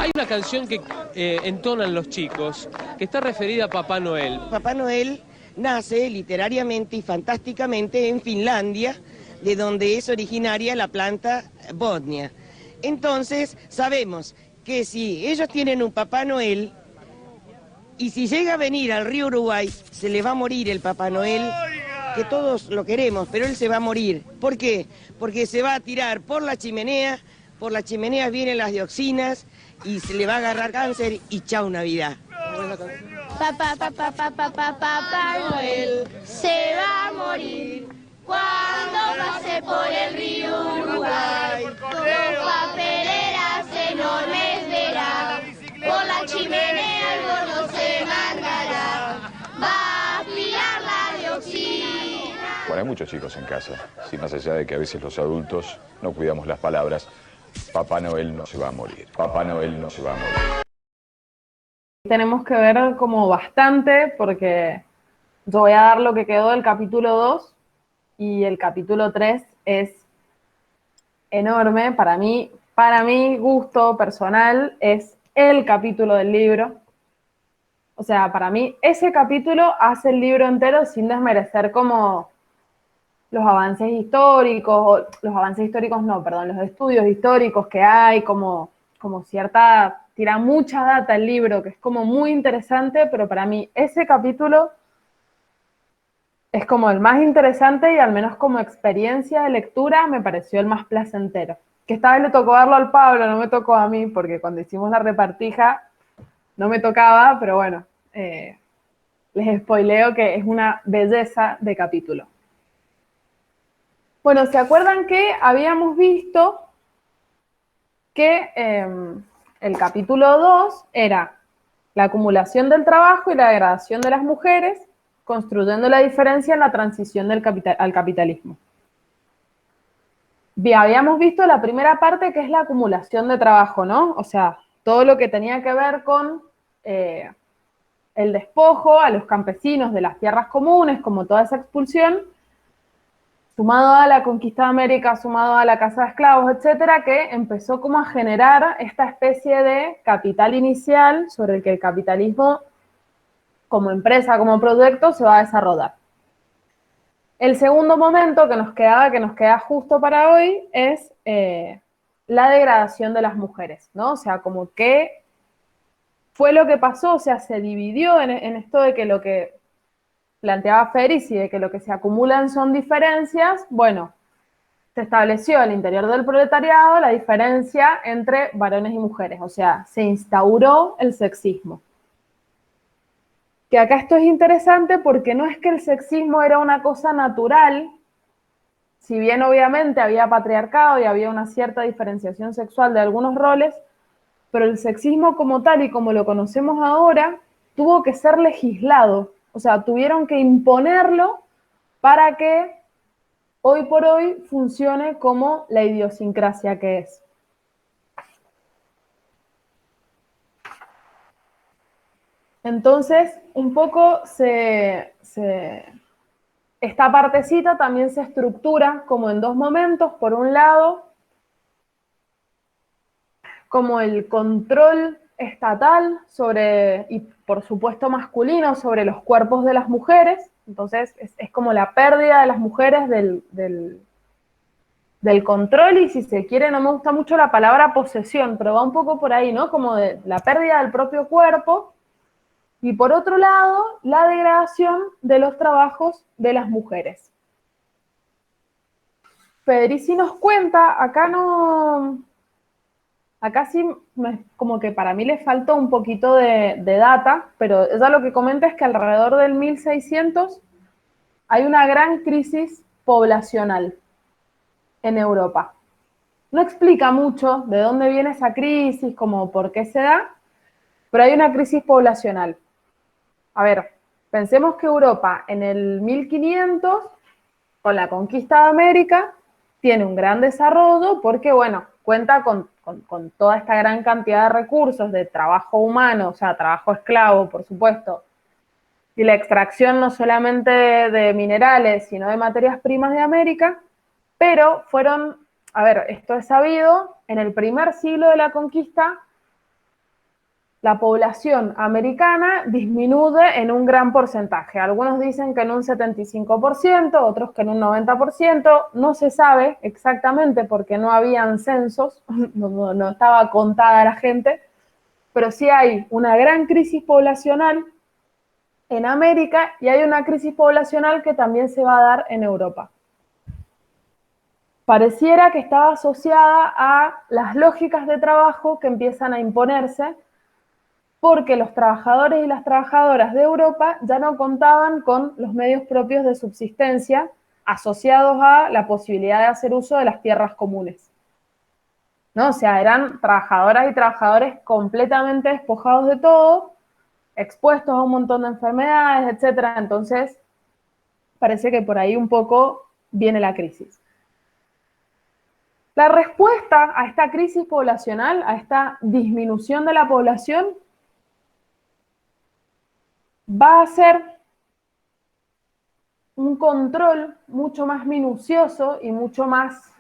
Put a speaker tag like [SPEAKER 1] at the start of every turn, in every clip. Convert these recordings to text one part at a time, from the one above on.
[SPEAKER 1] Hay una canción que entonan los chicos, que está referida a Papá Noel.
[SPEAKER 2] Papá Noel nace literariamente y fantásticamente en Finlandia, de donde es originaria la planta Bosnia. Entonces, sabemos que si ellos tienen un Papá Noel, y si llega a venir al río Uruguay, se le va a morir el Papá Noel, que todos lo queremos, pero él se va a morir. ¿Por qué? Porque se va a tirar por las chimeneas vienen las dioxinas, y se le va a agarrar cáncer, y chau Navidad.
[SPEAKER 3] Papá Noel se va a morir cuando pase por el río Uruguay. Con papeleras enormes verá, por la chimenea el gordo se mandará, va a aspirar la dioxina.
[SPEAKER 4] Bueno, hay muchos chicos en casa, sí, más allá de que a veces los adultos no cuidamos las palabras. Papá Noel no se va a morir. Papá Noel no se va a morir.
[SPEAKER 5] Tenemos que ver como bastante, porque yo voy a dar lo que quedó del capítulo 2 y el capítulo 3 es enorme. Para mí, para mi gusto personal, es el capítulo del libro. O sea, para mí ese capítulo hace el libro entero sin desmerecer como los avances históricos, los estudios históricos que hay, como cierta, tira mucha data el libro, que es como muy interesante, pero para mí ese capítulo es como el más interesante y al menos como experiencia de lectura me pareció el más placentero. Que esta vez le tocó darlo al Pablo, no me tocó a mí, porque cuando hicimos la repartija no me tocaba, pero bueno, les spoileo que es una belleza de capítulo. Bueno, ¿se acuerdan que habíamos visto que el capítulo 2 era la acumulación del trabajo y la degradación de las mujeres, construyendo la diferencia en la transición al capitalismo? Bien, habíamos visto la primera parte, que es la acumulación de trabajo, ¿no? O sea, todo lo que tenía que ver con el despojo a los campesinos de las tierras comunes, como toda esa expulsión, sumado a la conquista de América, sumado a la caza de esclavos, etcétera, que empezó como a generar esta especie de capital inicial sobre el que el capitalismo, como empresa, como proyecto, se va a desarrollar. El segundo momento que nos queda justo para hoy, es la degradación de las mujeres, ¿no? O sea, como que fue lo que pasó, o sea, se dividió en esto de que lo que planteaba Ferici, de que lo que se acumulan son diferencias. Bueno, se estableció al interior del proletariado la diferencia entre varones y mujeres, o sea, se instauró el sexismo. Que acá esto es interesante porque no es que el sexismo era una cosa natural, si bien obviamente había patriarcado y había una cierta diferenciación sexual de algunos roles, pero el sexismo como tal y como lo conocemos ahora tuvo que ser legislado, o sea, tuvieron que imponerlo para que hoy por hoy funcione como la idiosincrasia que es. Entonces, un poco esta partecita también se estructura como en dos momentos. Por un lado, como el control estatal sobre, y por supuesto masculino, sobre los cuerpos de las mujeres. Entonces, es como la pérdida de las mujeres del control, y si se quiere, no me gusta mucho la palabra posesión, pero va un poco por ahí, ¿no? Como de la pérdida del propio cuerpo. Y por otro lado, la degradación de los trabajos de las mujeres. Federici nos cuenta, acá sí, como que para mí le falta un poquito de data, pero ella lo que comenta es que alrededor del 1600 hay una gran crisis poblacional en Europa. No explica mucho de dónde viene esa crisis, como por qué se da, pero hay una crisis poblacional. A ver, pensemos que Europa en el 1500, con la conquista de América, tiene un gran desarrollo porque, bueno, cuenta con toda esta gran cantidad de recursos de trabajo humano, o sea, trabajo esclavo, por supuesto, y la extracción no solamente de minerales, sino de materias primas de América, pero fueron, a ver, esto es sabido, en el primer siglo de la conquista, la población americana disminuye en un gran porcentaje. Algunos dicen que en un 75%, otros que en un 90%. No se sabe exactamente porque no habían censos, no estaba contada la gente, pero sí hay una gran crisis poblacional en América y hay una crisis poblacional que también se va a dar en Europa. Pareciera que estaba asociada a las lógicas de trabajo que empiezan a imponerse porque los trabajadores y las trabajadoras de Europa ya no contaban con los medios propios de subsistencia asociados a la posibilidad de hacer uso de las tierras comunes, ¿no? O sea, eran trabajadoras y trabajadores completamente despojados de todo, expuestos a un montón de enfermedades, etcétera. Entonces, parece que por ahí un poco viene la crisis. La respuesta a esta crisis poblacional, a esta disminución de la población, va a ser un control mucho más minucioso y mucho más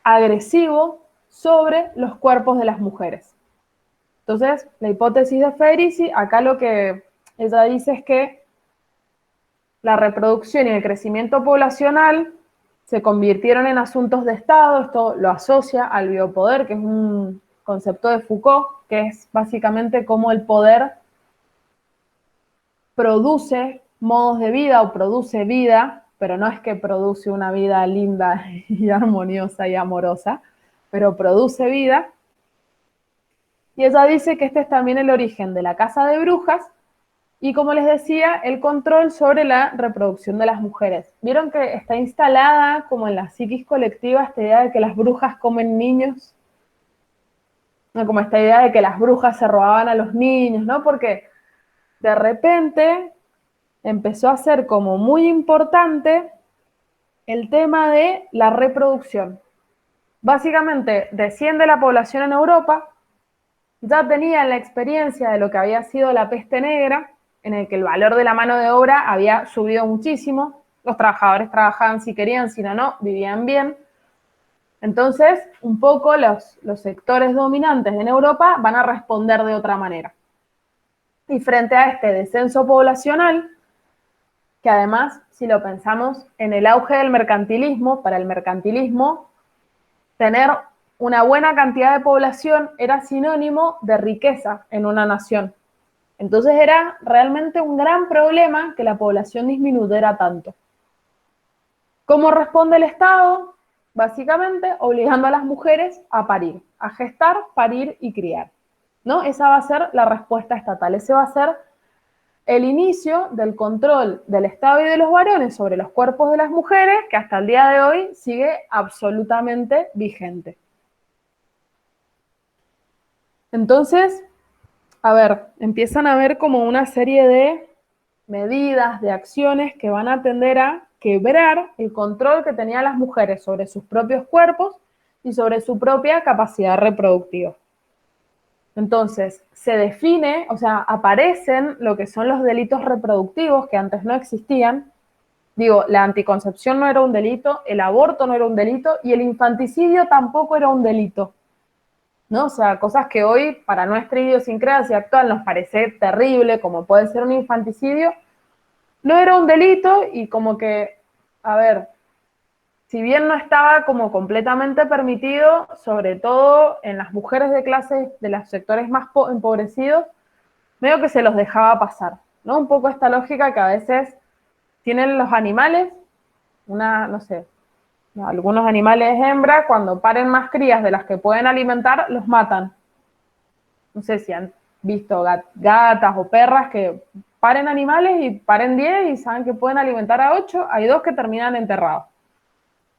[SPEAKER 5] agresivo sobre los cuerpos de las mujeres. Entonces, la hipótesis de Federici, acá lo que ella dice es que la reproducción y el crecimiento poblacional se convirtieron en asuntos de Estado. Esto lo asocia al biopoder, que es un concepto de Foucault, que es básicamente cómo el poder produce modos de vida o produce vida, pero no es que produce una vida linda y armoniosa y amorosa, pero produce vida. Y ella dice que este es también el origen de la casa de brujas y, como les decía, el control sobre la reproducción de las mujeres. ¿Vieron que está instalada como en la psiquis colectiva esta idea de que las brujas comen niños? ¿No? Como esta idea de que las brujas se robaban a los niños, ¿no? Porque de repente empezó a ser como muy importante el tema de la reproducción. Básicamente, desciende la población en Europa, ya tenían la experiencia de lo que había sido la peste negra, en el que el valor de la mano de obra había subido muchísimo, los trabajadores trabajaban si querían, si no, no, vivían bien. Entonces, un poco los sectores dominantes en Europa van a responder de otra manera. Y frente a este descenso poblacional, que además, si lo pensamos en el auge del mercantilismo, para el mercantilismo, tener una buena cantidad de población era sinónimo de riqueza en una nación. Entonces era realmente un gran problema que la población disminuyera tanto. ¿Cómo responde el Estado? Básicamente obligando a las mujeres a parir, a gestar, parir y criar, ¿no? Esa va a ser la respuesta estatal, ese va a ser el inicio del control del Estado y de los varones sobre los cuerpos de las mujeres, que hasta el día de hoy sigue absolutamente vigente. Entonces, a ver, empiezan a haber como una serie de medidas, de acciones que van a tender a quebrar el control que tenían las mujeres sobre sus propios cuerpos y sobre su propia capacidad reproductiva. Entonces, se define, o sea, aparecen lo que son los delitos reproductivos que antes no existían. Digo, la anticoncepción no era un delito, el aborto no era un delito y el infanticidio tampoco era un delito, ¿no? O sea, cosas que hoy, para nuestra idiosincrasia actual, nos parece terrible, como puede ser un infanticidio, no era un delito y como que, a ver, si bien no estaba como completamente permitido, sobre todo en las mujeres de clase de los sectores más empobrecidos, medio que se los dejaba pasar, ¿no? Un poco esta lógica que a veces tienen los animales, no sé, algunos animales hembra, cuando paren más crías de las que pueden alimentar, los matan. No sé si han visto gatas o perras que paren animales y paren 10 y saben que pueden alimentar a 8, hay 2 que terminan enterrados.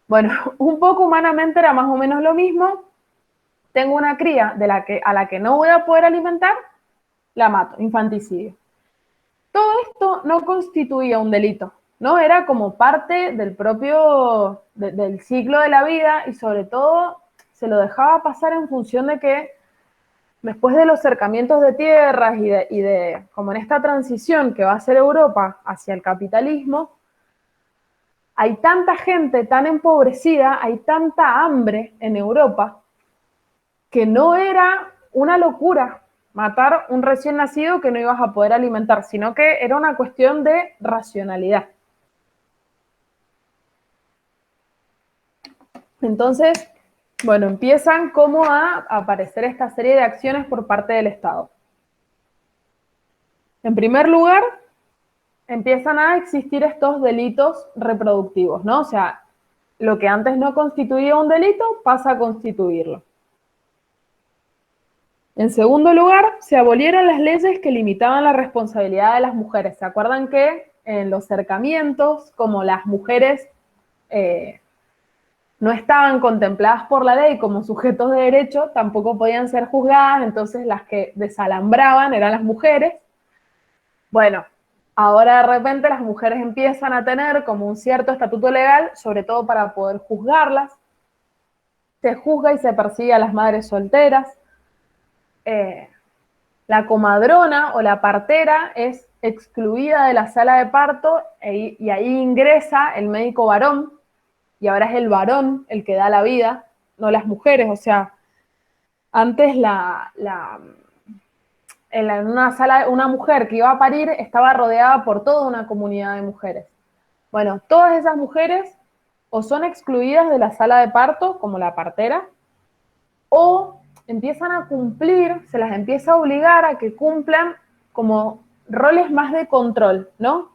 [SPEAKER 5] Bueno, un poco humanamente era más o menos lo mismo. Tengo una cría a la que no voy a poder alimentar, la mato, infanticidio. Todo esto no constituía un delito, ¿no? Era como parte del propio, del ciclo de la vida y sobre todo se lo dejaba pasar en función de que después de los cercamientos de tierras y de como en esta transición que va a ser Europa hacia el capitalismo, hay tanta gente tan empobrecida, hay tanta hambre en Europa, que no era una locura matar un recién nacido que no ibas a poder alimentar, sino que era una cuestión de racionalidad. Entonces, bueno, empiezan como a aparecer esta serie de acciones por parte del Estado. En primer lugar, empiezan a existir estos delitos reproductivos, ¿no? O sea, lo que antes no constituía un delito pasa a constituirlo. En segundo lugar, se abolieron las leyes que limitaban la responsabilidad de las mujeres. ¿Se acuerdan que en los cercamientos, como las mujeres no estaban contempladas por la ley como sujetos de derecho, tampoco podían ser juzgadas, entonces las que desalambraban eran las mujeres? Bueno, ahora de repente las mujeres empiezan a tener como un cierto estatuto legal, sobre todo para poder juzgarlas. Se juzga y se persigue a las madres solteras. La comadrona o la partera es excluida de la sala de parto y ahí ingresa el médico varón, y ahora es el varón el que da la vida, no las mujeres. O sea, antes en una sala, una mujer que iba a parir estaba rodeada por toda una comunidad de mujeres. Bueno, todas esas mujeres o son excluidas de la sala de parto, como la partera, o empiezan a cumplir, se las empieza a obligar a que cumplan como roles más de control, ¿no?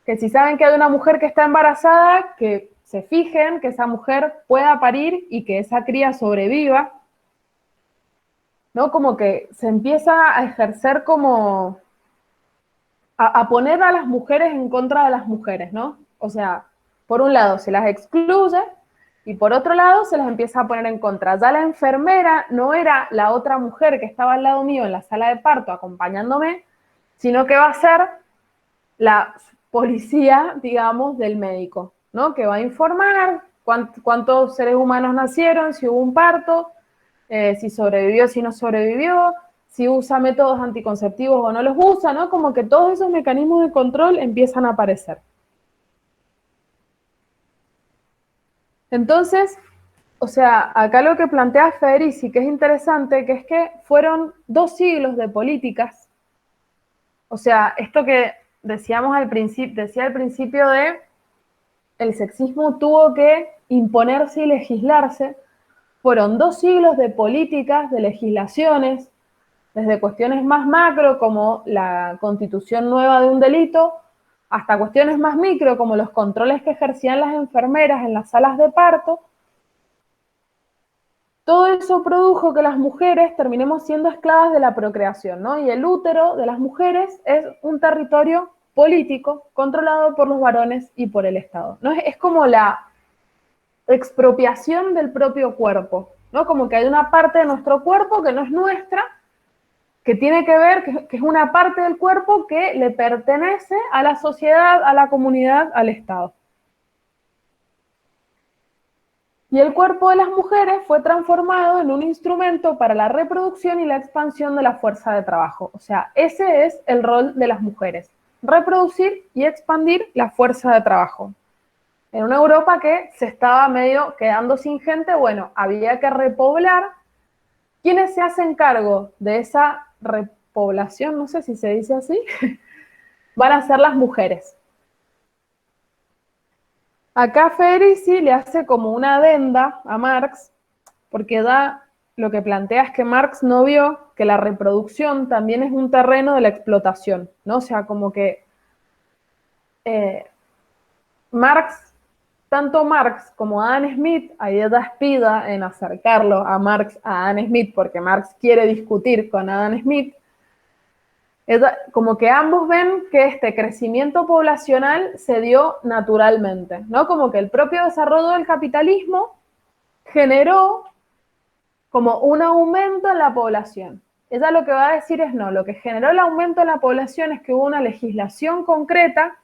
[SPEAKER 5] Que si saben que hay una mujer que está embarazada, que se fijen que esa mujer pueda parir y que esa cría sobreviva, ¿no? Como que se empieza a ejercer como a poner a las mujeres en contra de las mujeres, ¿no? O sea, por un lado se las excluye y por otro lado se las empieza a poner en contra. Ya la enfermera no era la otra mujer que estaba al lado mío en la sala de parto acompañándome, sino que va a ser la policía, digamos, del médico, ¿no? Que va a informar cuántos seres humanos nacieron, si hubo un parto, si sobrevivió, si no sobrevivió, si usa métodos anticonceptivos o no los usa, ¿no? Como que todos esos mecanismos de control empiezan a aparecer. Entonces, o sea, acá lo que plantea Federici, que es interesante, que es que fueron 2 siglos de políticas. O sea, esto que decíamos al principio, decía al principio de el sexismo tuvo que imponerse y legislarse, fueron 2 siglos de políticas, de legislaciones, desde cuestiones más macro como la constitución nueva de un delito, hasta cuestiones más micro como los controles que ejercían las enfermeras en las salas de parto. Todo eso produjo que las mujeres terminemos siendo esclavas de la procreación, ¿no? Y el útero de las mujeres es un territorio político controlado por los varones y por el Estado, ¿no? Es como la expropiación del propio cuerpo, ¿no? Como que hay una parte de nuestro cuerpo que no es nuestra, que tiene que ver, que es una parte del cuerpo que le pertenece a la sociedad, a la comunidad, al Estado. Y el cuerpo de las mujeres fue transformado en un instrumento para la reproducción y la expansión de la fuerza de trabajo. O sea, ese es el rol de las mujeres, reproducir y expandir la fuerza de trabajo. En una Europa que se estaba medio quedando sin gente, bueno, había que repoblar. ¿Quiénes se hacen cargo de esa repoblación? No sé si se dice así. Van a ser las mujeres. Acá Federici le hace como una adenda a Marx, porque lo que plantea es que Marx no vio que la reproducción también es un terreno de la explotación, ¿no? O sea, como que tanto Marx como Adam Smith, ahí da espida en acercarlo a Marx a Adam Smith, porque Marx quiere discutir con Adam Smith, como que ambos ven que este crecimiento poblacional se dio naturalmente, ¿no? Como que el propio desarrollo del capitalismo generó como un aumento en la población. Ella lo que va a decir es no, lo que generó el aumento en la población es que hubo una legislación concreta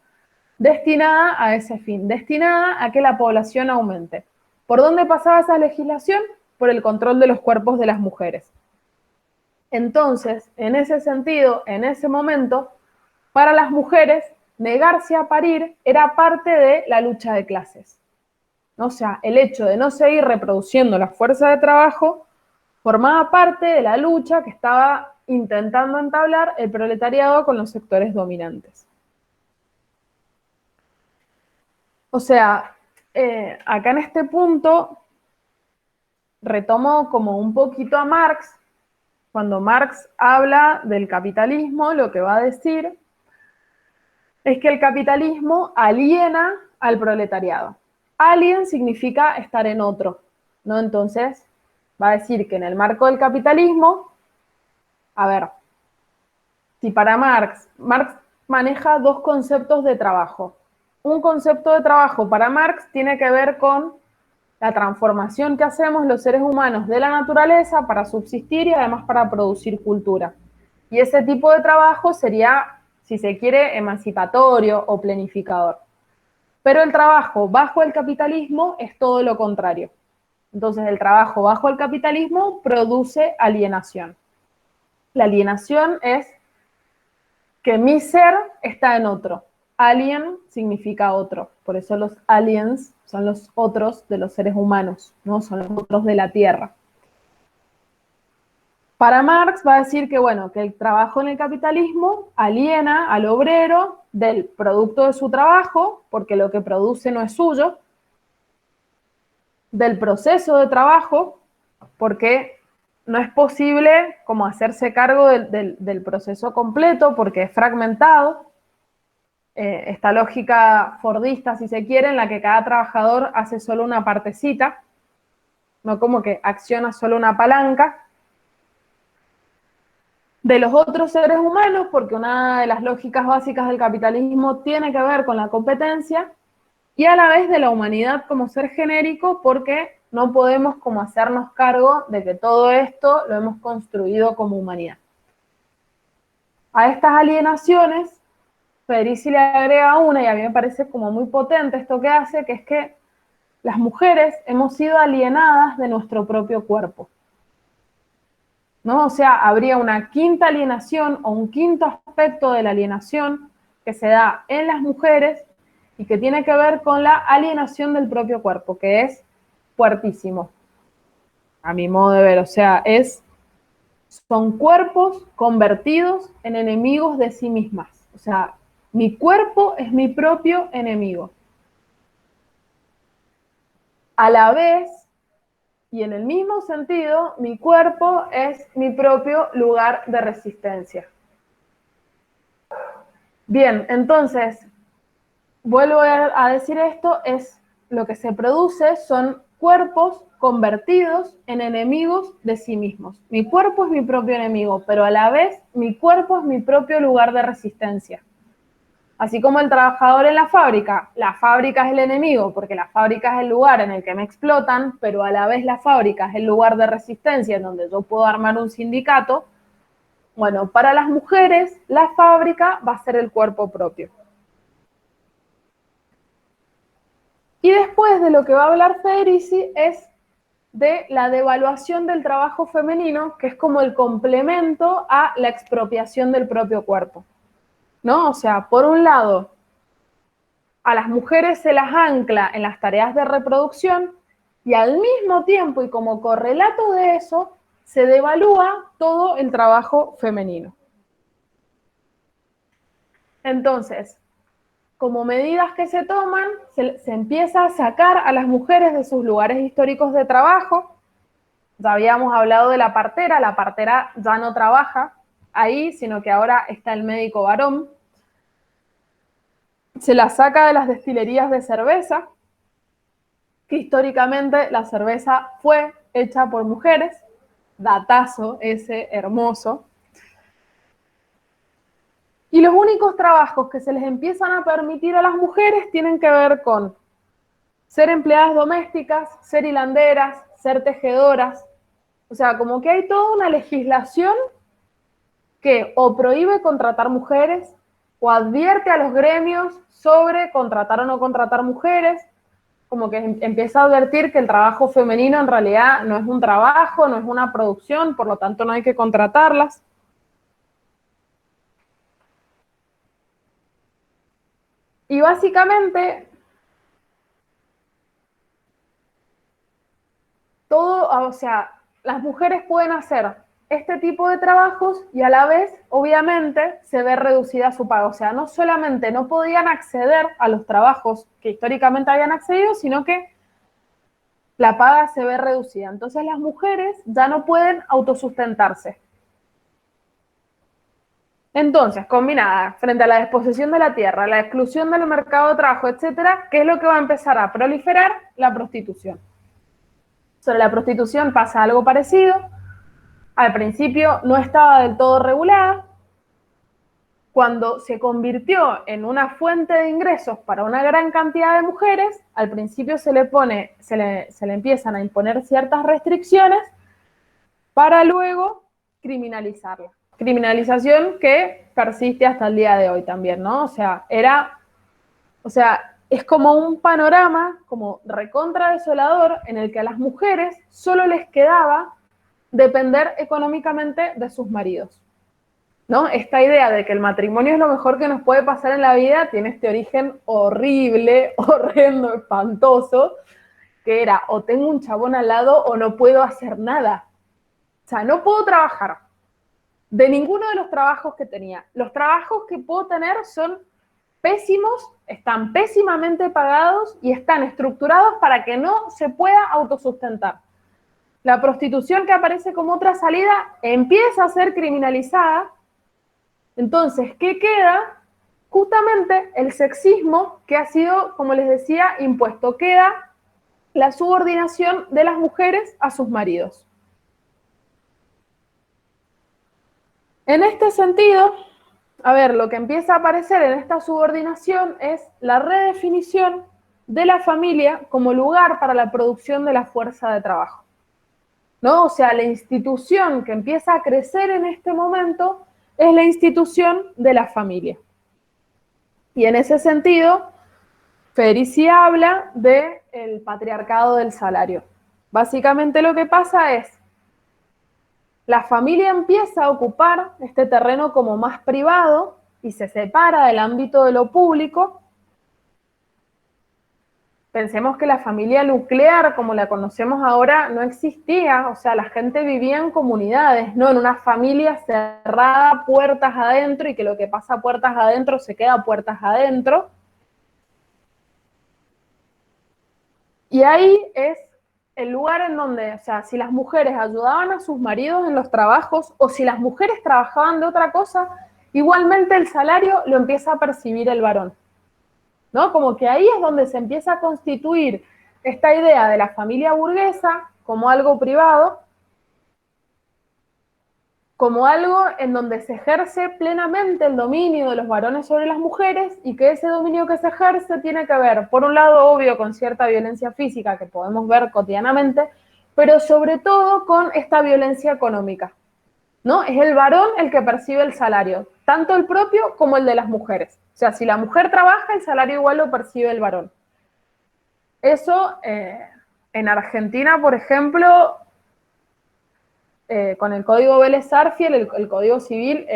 [SPEAKER 5] destinada a ese fin, destinada a que la población aumente. ¿Por dónde pasaba esa legislación? Por el control de los cuerpos de las mujeres. Entonces, en ese sentido, en ese momento, para las mujeres, negarse a parir era parte de la lucha de clases. O sea, el hecho de no seguir reproduciendo la fuerza de trabajo formaba parte de la lucha que estaba intentando entablar el proletariado con los sectores dominantes. O sea, acá en este punto retomo como un poquito a Marx. Cuando Marx habla del capitalismo, lo que va a decir es que el capitalismo aliena al proletariado. Alien significa estar en otro, ¿no? Entonces, va a decir que en el marco del capitalismo, a ver, si para Marx maneja dos conceptos de trabajo. Un concepto de trabajo para Marx tiene que ver con la transformación que hacemos los seres humanos de la naturaleza para subsistir y además para producir cultura. Y ese tipo de trabajo sería, si se quiere, emancipatorio o planificador. Pero el trabajo bajo el capitalismo es todo lo contrario. Entonces, el trabajo bajo el capitalismo produce alienación. La alienación es que mi ser está en otro. Alien significa otro. Por eso los aliens son los otros de los seres humanos, ¿no? Son los otros de la Tierra. Para Marx va a decir que, bueno, que el trabajo en el capitalismo aliena al obrero del producto de su trabajo, porque lo que produce no es suyo, del proceso de trabajo, porque no es posible como hacerse cargo del proceso completo, porque es fragmentado. Esta lógica fordista, si se quiere, en la que cada trabajador hace solo una partecita, no como que acciona solo una palanca, de los otros seres humanos, porque una de las lógicas básicas del capitalismo tiene que ver con la competencia, y a la vez de la humanidad como ser genérico, porque no podemos como hacernos cargo de que todo esto lo hemos construido como humanidad. A estas alienaciones, Federici le agrega una, y a mí me parece como muy potente esto que hace, que es que las mujeres hemos sido alienadas de nuestro propio cuerpo, ¿no? O sea, habría una quinta alienación o un quinto aspecto de la alienación que se da en las mujeres y que tiene que ver con la alienación del propio cuerpo, que es fuertísimo, a mi modo de ver. O sea, son cuerpos convertidos en enemigos de sí mismas. O sea, mi cuerpo es mi propio enemigo. A la vez, y en el mismo sentido, mi cuerpo es mi propio lugar de resistencia. Bien, entonces, vuelvo a decir esto, es lo que se produce son cuerpos convertidos en enemigos de sí mismos. Mi cuerpo es mi propio enemigo, pero a la vez mi cuerpo es mi propio lugar de resistencia. Así como el trabajador en la fábrica es el enemigo, porque la fábrica es el lugar en el que me explotan, pero a la vez la fábrica es el lugar de resistencia en donde yo puedo armar un sindicato. Bueno, para las mujeres, la fábrica va a ser el cuerpo propio. Y después de lo que va a hablar Federici es de la devaluación del trabajo femenino, que es como el complemento a la expropiación del propio cuerpo, ¿no? O sea, por un lado, a las mujeres se las ancla en las tareas de reproducción y al mismo tiempo, y como correlato de eso, se devalúa todo el trabajo femenino. Entonces, como medidas que se toman, se empieza a sacar a las mujeres de sus lugares históricos de trabajo. Ya habíamos hablado de la partera ya no trabaja ahí, sino que ahora está el médico varón. Se la saca de las destilerías de cerveza, que históricamente la cerveza fue hecha por mujeres, datazo ese hermoso. Y los únicos trabajos que se les empiezan a permitir a las mujeres tienen que ver con ser empleadas domésticas, ser hilanderas, ser tejedoras. O sea, como que hay toda una legislación que o prohíbe contratar mujeres o advierte a los gremios sobre contratar o no contratar mujeres, como que empieza a advertir que el trabajo femenino en realidad no es un trabajo, no es una producción, por lo tanto no hay que contratarlas. Y básicamente todo, o sea, las mujeres pueden hacer este tipo de trabajos y a la vez, obviamente, se ve reducida su paga. O sea, no solamente no podían acceder a los trabajos que históricamente habían accedido, sino que la paga se ve reducida. Entonces las mujeres ya no pueden autosustentarse. Entonces, combinada frente a la desposesión de la tierra, la exclusión del mercado de trabajo, etcétera, ¿qué es lo que va a empezar a proliferar? La prostitución. Sobre la prostitución pasa algo parecido. Al principio no estaba del todo regulada. Cuando se convirtió en una fuente de ingresos para una gran cantidad de mujeres, al principio se le empiezan a imponer ciertas restricciones para luego criminalizarla. Criminalización que persiste hasta el día de hoy también, ¿no? O sea, es como un panorama como recontra desolador en el que a las mujeres solo les quedaba depender económicamente de sus maridos, ¿no? Esta idea de que el matrimonio es lo mejor que nos puede pasar en la vida tiene este origen horrible, horrendo, espantoso, que era o tengo un chabón al lado o no puedo hacer nada. O sea, no puedo trabajar de ninguno de los trabajos que tenía. Los trabajos que puedo tener son pésimos, están pésimamente pagados y están estructurados para que no se pueda autosustentar. La prostitución, que aparece como otra salida, empieza a ser criminalizada. Entonces, ¿qué queda? Justamente el sexismo que ha sido, como les decía, impuesto. Queda la subordinación de las mujeres a sus maridos. En este sentido, a ver, lo que empieza a aparecer en esta subordinación es la redefinición de la familia como lugar para la producción de la fuerza de trabajo, ¿no? O sea, la institución que empieza a crecer en este momento es la institución de la familia. Y en ese sentido, Federici habla del patriarcado del salario. Básicamente lo que pasa es, la familia empieza a ocupar este terreno como más privado y se separa del ámbito de lo público. Pensemos que la familia nuclear, como la conocemos ahora, no existía. O sea, la gente vivía en comunidades, no en una familia cerrada, puertas adentro, y que lo que pasa puertas adentro se queda puertas adentro. Y ahí es el lugar en donde, o sea, si las mujeres ayudaban a sus maridos en los trabajos o si las mujeres trabajaban de otra cosa, igualmente el salario lo empieza a percibir el varón, ¿no? Como que ahí es donde se empieza a constituir esta idea de la familia burguesa como algo privado, como algo en donde se ejerce plenamente el dominio de los varones sobre las mujeres, y que ese dominio que se ejerce tiene que ver, por un lado, obvio, con cierta violencia física que podemos ver cotidianamente, pero sobre todo con esta violencia económica, ¿no? Es el varón el que percibe el salario, tanto el propio como el de las mujeres. O sea, si la mujer trabaja, el salario igual lo percibe el varón. Eso, en Argentina, por ejemplo, con el Código Vélez-Sarsfield, el Código Civil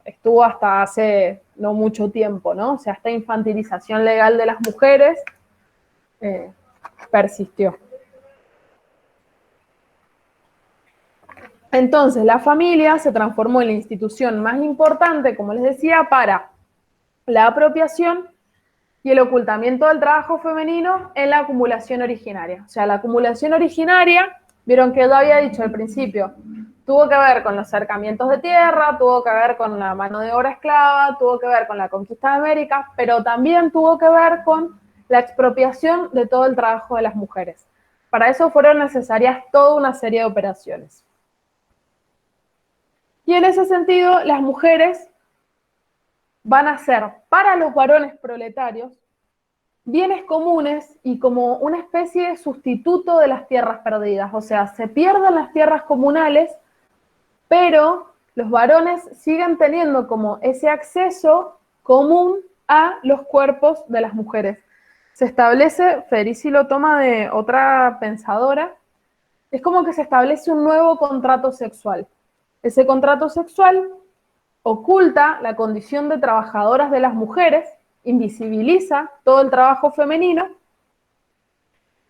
[SPEAKER 5] estuvo hasta hace no mucho tiempo, ¿no? O sea, esta infantilización legal de las mujeres persistió. Entonces, la familia se transformó en la institución más importante, como les decía, para la apropiación y el ocultamiento del trabajo femenino en la acumulación originaria. O sea, la acumulación originaria, vieron que yo había dicho al principio, tuvo que ver con los cercamientos de tierra, tuvo que ver con la mano de obra esclava, tuvo que ver con la conquista de América, pero también tuvo que ver con la expropiación de todo el trabajo de las mujeres. Para eso fueron necesarias toda una serie de operaciones. Y en ese sentido, las mujeres van a ser, para los varones proletarios, bienes comunes y como una especie de sustituto de las tierras perdidas. O sea, se pierden las tierras comunales, pero los varones siguen teniendo como ese acceso común a los cuerpos de las mujeres. Se establece, Federici lo toma de otra pensadora, es como que se establece un nuevo contrato sexual. Ese contrato sexual oculta la condición de trabajadoras de las mujeres, invisibiliza todo el trabajo femenino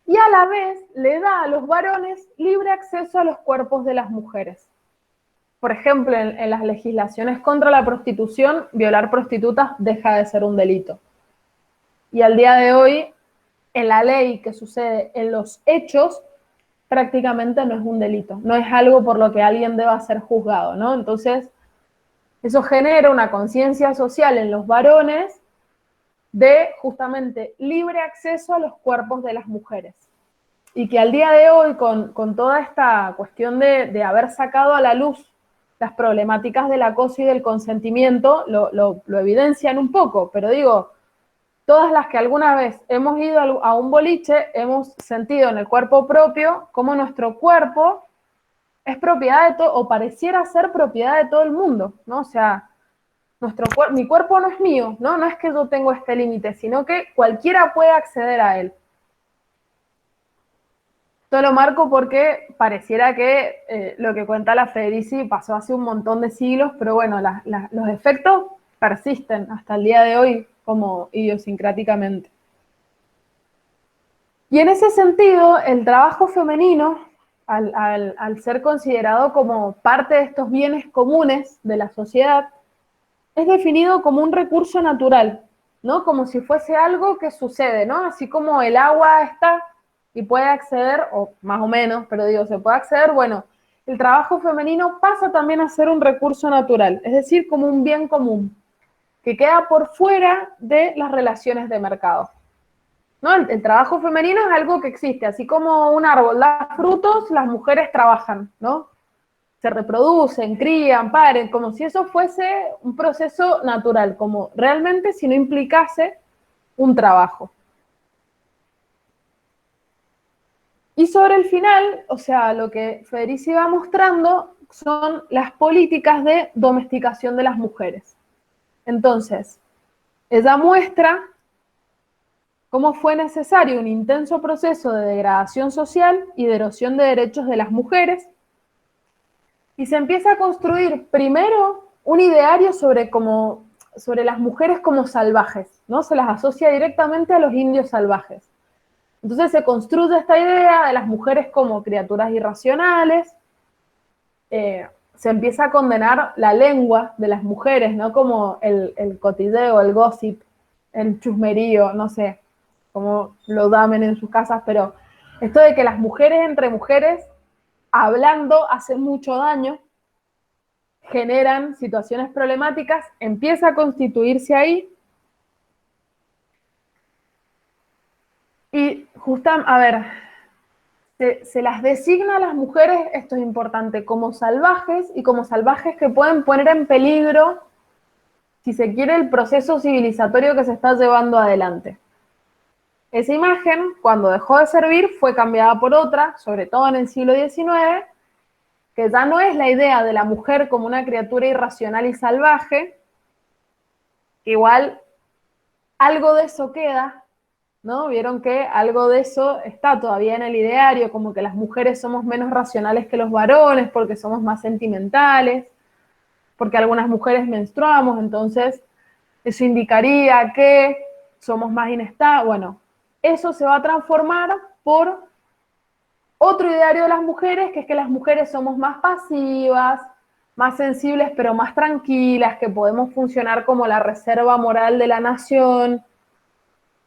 [SPEAKER 5] y a la vez le da a los varones libre acceso a los cuerpos de las mujeres. por ejemplo, en las legislaciones contra la prostitución, violar prostitutas deja de ser un delito. Y al día de hoy, en la ley que sucede en los hechos, prácticamente no es un delito, no es algo por lo que alguien deba ser juzgado, ¿no? Entonces, eso genera una conciencia social en los varones de justamente libre acceso a los cuerpos de las mujeres. Y que al día de hoy, con toda esta cuestión de haber sacado a la luz las problemáticas del acoso y del consentimiento, lo evidencian un poco, pero digo, todas las que alguna vez hemos ido a un boliche, hemos sentido en el cuerpo propio cómo nuestro cuerpo es propiedad de todo, o pareciera ser propiedad de todo el mundo, ¿no? O sea, mi cuerpo no es mío, ¿no? No es que yo tengo este límite, sino que cualquiera puede acceder a él. Esto lo marco porque pareciera que lo que cuenta la Federici pasó hace un montón de siglos, pero bueno, los efectos persisten hasta el día de hoy como idiosincráticamente. Y en ese sentido, el trabajo femenino, al ser considerado como parte de estos bienes comunes de la sociedad, es definido como un recurso natural, ¿no? Como si fuese algo que sucede, ¿no? Así como el agua está y puede acceder, o más o menos, pero digo, se puede acceder, bueno, el trabajo femenino pasa también a ser un recurso natural, es decir, como un bien común, que queda por fuera de las relaciones de mercado. ¿No? El trabajo femenino es algo que existe, así como un árbol da frutos, las mujeres trabajan, ¿no? Se reproducen, crían, paren, como si eso fuese un proceso natural, como realmente si no implicase un trabajo. Y sobre el final, o sea, lo que Federici va mostrando son las políticas de domesticación de las mujeres. Entonces, ella muestra cómo fue necesario un intenso proceso de degradación social y de erosión de derechos de las mujeres, y se empieza a construir primero un ideario sobre las mujeres como salvajes, ¿no? Se las asocia directamente a los indios salvajes. Entonces se construye esta idea de las mujeres como criaturas irracionales, se empieza a condenar la lengua de las mujeres, ¿no? Como el cotilleo, el gossip, el chusmerío, no sé cómo lo damen en sus casas, pero esto de que las mujeres entre mujeres hablando hacen mucho daño, generan situaciones problemáticas, empieza a constituirse ahí. Y a ver, se las designa a las mujeres, esto es importante, como salvajes, y como salvajes que pueden poner en peligro, si se quiere, el proceso civilizatorio que se está llevando adelante. Esa imagen, cuando dejó de servir, fue cambiada por otra, sobre todo en el siglo XIX, que ya no es la idea de la mujer como una criatura irracional y salvaje, igual algo de eso queda, ¿no? Vieron que algo de eso está todavía en el ideario, como que las mujeres somos menos racionales que los varones porque somos más sentimentales, porque algunas mujeres menstruamos, entonces eso indicaría que somos más inestables. Bueno, eso se va a transformar por otro ideario de las mujeres, que es que las mujeres somos más pasivas, más sensibles, pero más tranquilas, que podemos funcionar como la reserva moral de la nación,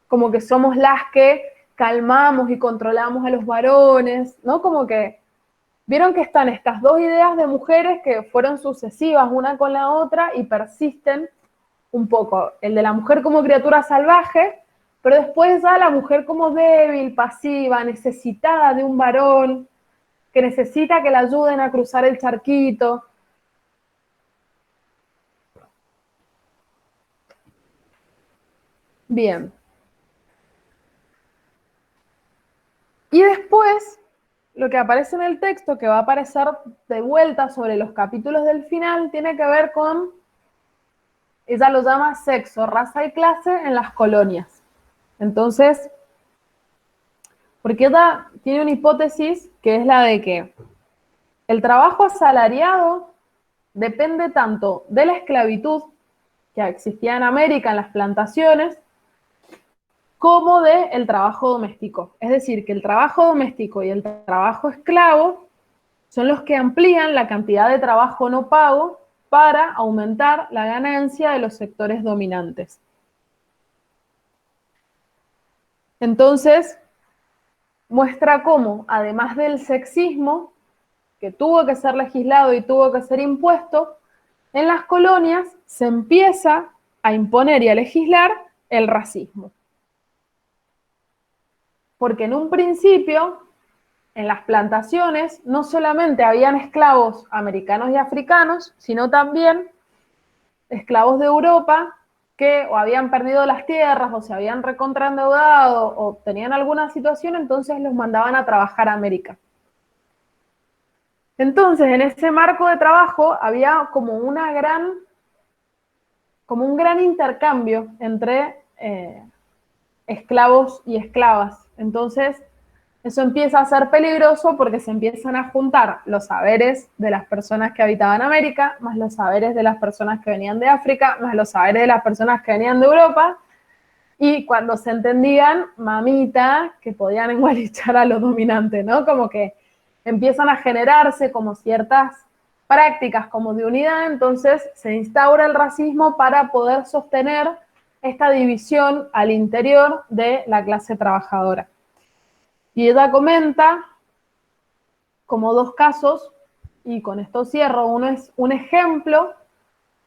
[SPEAKER 5] como que somos las que calmamos y controlamos a los varones, ¿no? Como que vieron que están estas dos ideas de mujeres que fueron sucesivas una con la otra y persisten un poco. El de la mujer como criatura salvaje, pero después ya la mujer como débil, pasiva, necesitada de un varón, que necesita que la ayuden a cruzar el charquito. Bien. Y después, lo que aparece en el texto, que va a aparecer de vuelta sobre los capítulos del final, tiene que ver con, ella lo llama sexo, raza y clase en las colonias. Entonces, porque ella tiene una hipótesis que es la de que el trabajo asalariado depende tanto de la esclavitud que existía en América, en las plantaciones, como del trabajo doméstico. Es decir, que el trabajo doméstico y el trabajo esclavo son los que amplían la cantidad de trabajo no pago para aumentar la ganancia de los sectores dominantes. Entonces, muestra cómo, además del sexismo, que tuvo que ser legislado y tuvo que ser impuesto, en las colonias se empieza a imponer y a legislar el racismo. Porque en un principio, en las plantaciones, no solamente habían esclavos americanos y africanos, sino también esclavos de Europa que o habían perdido las tierras, o se habían recontraendeudado, o tenían alguna situación, entonces los mandaban a trabajar a América. Entonces, en ese marco de trabajo había como un gran intercambio entre esclavos y esclavas. Entonces, eso empieza a ser peligroso porque se empiezan a juntar los saberes de las personas que habitaban América, más los saberes de las personas que venían de África, más los saberes de las personas que venían de Europa, y cuando se entendían, mamita, que podían engualichar a los dominantes, ¿no? Como que empiezan a generarse como ciertas prácticas como de unidad, entonces se instaura el racismo para poder sostener esta división al interior de la clase trabajadora. Y ella comenta como dos casos, y con esto cierro. Uno es un ejemplo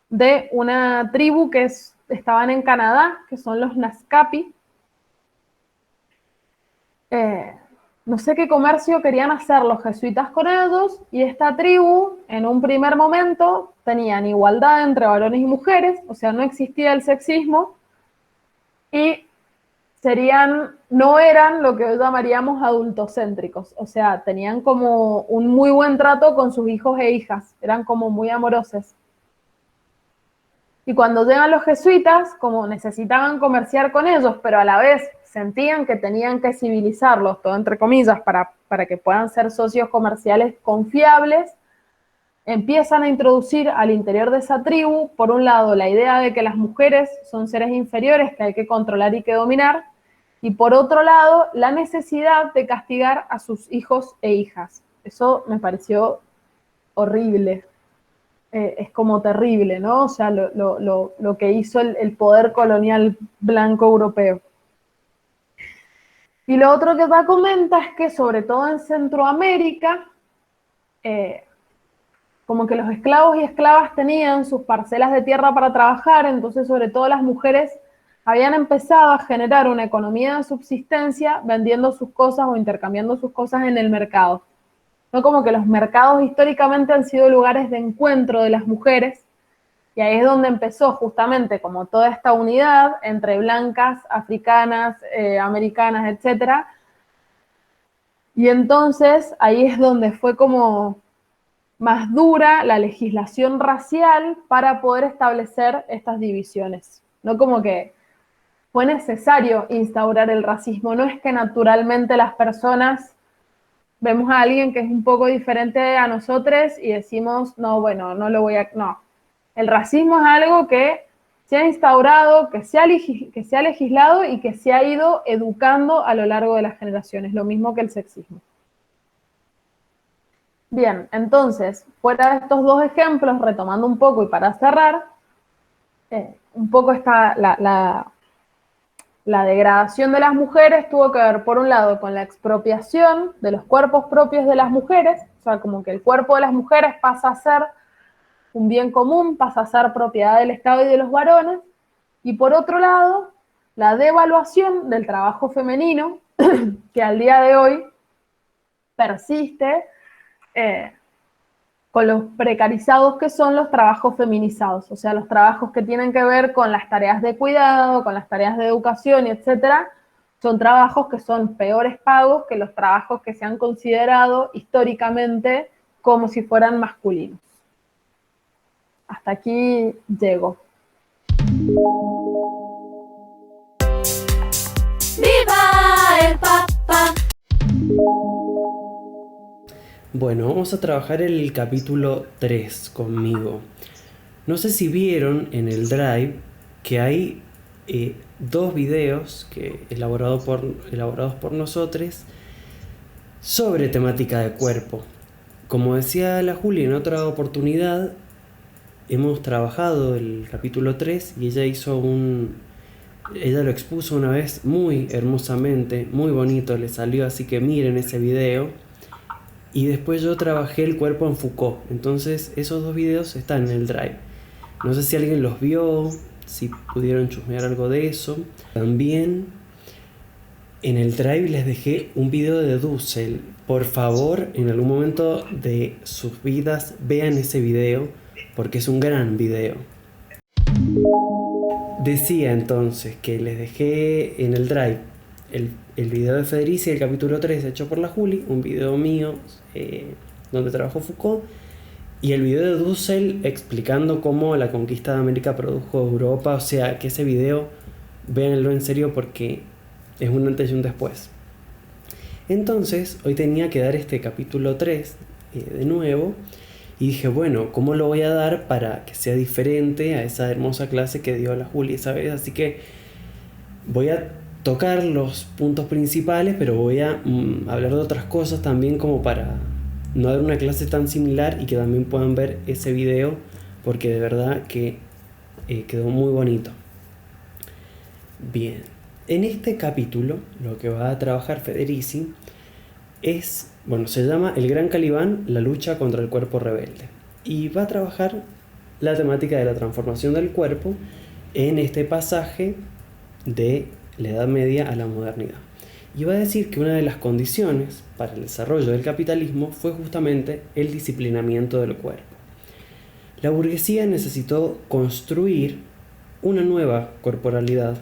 [SPEAKER 5] de una tribu que estaban en Canadá, que son los Naskapi. No sé qué comercio querían hacer los jesuitas con ellos, y esta tribu, en un primer momento, tenían igualdad entre varones y mujeres, o sea, no existía el sexismo, y no eran lo que hoy llamaríamos adultocéntricos, o sea, tenían como un muy buen trato con sus hijos e hijas, eran como muy amorosos. Y cuando llegan los jesuitas, como necesitaban comerciar con ellos, pero a la vez sentían que tenían que civilizarlos, todo entre comillas, para que puedan ser socios comerciales confiables, empiezan a introducir al interior de esa tribu, por un lado, la idea de que las mujeres son seres inferiores que hay que controlar y que dominar, y por otro lado, la necesidad de castigar a sus hijos e hijas. Eso me pareció horrible. Es como terrible, ¿no? O sea, lo que hizo el poder colonial blanco europeo. Y lo otro que ella comenta es que, sobre todo en Centroamérica, como que los esclavos y esclavas tenían sus parcelas de tierra para trabajar, entonces sobre todo las mujeres habían empezado a generar una economía de subsistencia vendiendo sus cosas o intercambiando sus cosas en el mercado. No, como que los mercados históricamente han sido lugares de encuentro de las mujeres, y ahí es donde empezó justamente como toda esta unidad entre blancas, africanas, americanas, etc. Y entonces ahí es donde fue como más dura la legislación racial para poder establecer estas divisiones. No como que fue necesario instaurar el racismo, no es que naturalmente las personas vemos a alguien que es un poco diferente a nosotros y decimos, no, bueno, no lo voy a... No, el racismo es algo que se ha instaurado, que se ha legislado y que se ha ido educando a lo largo de las generaciones, lo mismo que el sexismo. Bien, entonces, fuera de estos dos ejemplos, retomando un poco y para cerrar, un poco está la degradación de las mujeres tuvo que ver, por un lado, con la expropiación de los cuerpos propios de las mujeres, o sea, como que el cuerpo de las mujeres pasa a ser un bien común, pasa a ser propiedad del Estado y de los varones, y por otro lado, la devaluación del trabajo femenino, que al día de hoy persiste, con los precarizados que son los trabajos feminizados, o sea, los trabajos que tienen que ver con las tareas de cuidado, con las tareas de educación, etcétera, son trabajos que son peores pagos que los trabajos que se han considerado históricamente como si fueran masculinos. Hasta aquí llego.
[SPEAKER 6] ¡Viva el Papa!
[SPEAKER 7] Bueno, vamos a trabajar el capítulo 3 conmigo. No sé si vieron en el Drive que hay dos videos elaborados por nosotros sobre temática de cuerpo. Como decía la Juli en otra oportunidad, hemos trabajado el capítulo 3 y ella lo expuso una vez muy hermosamente, muy bonito le salió, así que miren ese video. Y después yo trabajé el cuerpo en Foucault, entonces esos dos videos están en el Drive. No sé si alguien los vio, si pudieron chusmear algo de eso. También en el Drive les dejé un video de Dussel. Por favor, en algún momento de sus vidas vean ese video, porque es un gran video. Decía entonces que les dejé en el Drive el video de Federici, el capítulo 3 hecho por la Juli, un video mío donde trabajó Foucault, y el video de Dussel explicando cómo la conquista de América produjo Europa. O sea, que ese video, véanlo en serio porque es un antes y un después. Entonces, hoy tenía que dar este capítulo 3 de nuevo, y dije, bueno, ¿cómo lo voy a dar para que sea diferente a esa hermosa clase que dio la Juli esa vez? Así que voy a tocar los puntos principales, pero voy a hablar de otras cosas también, como para no dar una clase tan similar y que también puedan ver ese video, porque de verdad que quedó muy bonito. Bien, en este capítulo lo que va a trabajar Federici es, bueno, se llama El Gran Calibán, la lucha contra el cuerpo rebelde, y va a trabajar la temática de la transformación del cuerpo en este pasaje de la Edad Media a la modernidad. Y va a decir que una de las condiciones para el desarrollo del capitalismo fue justamente el disciplinamiento del cuerpo. La burguesía necesitó construir una nueva corporalidad,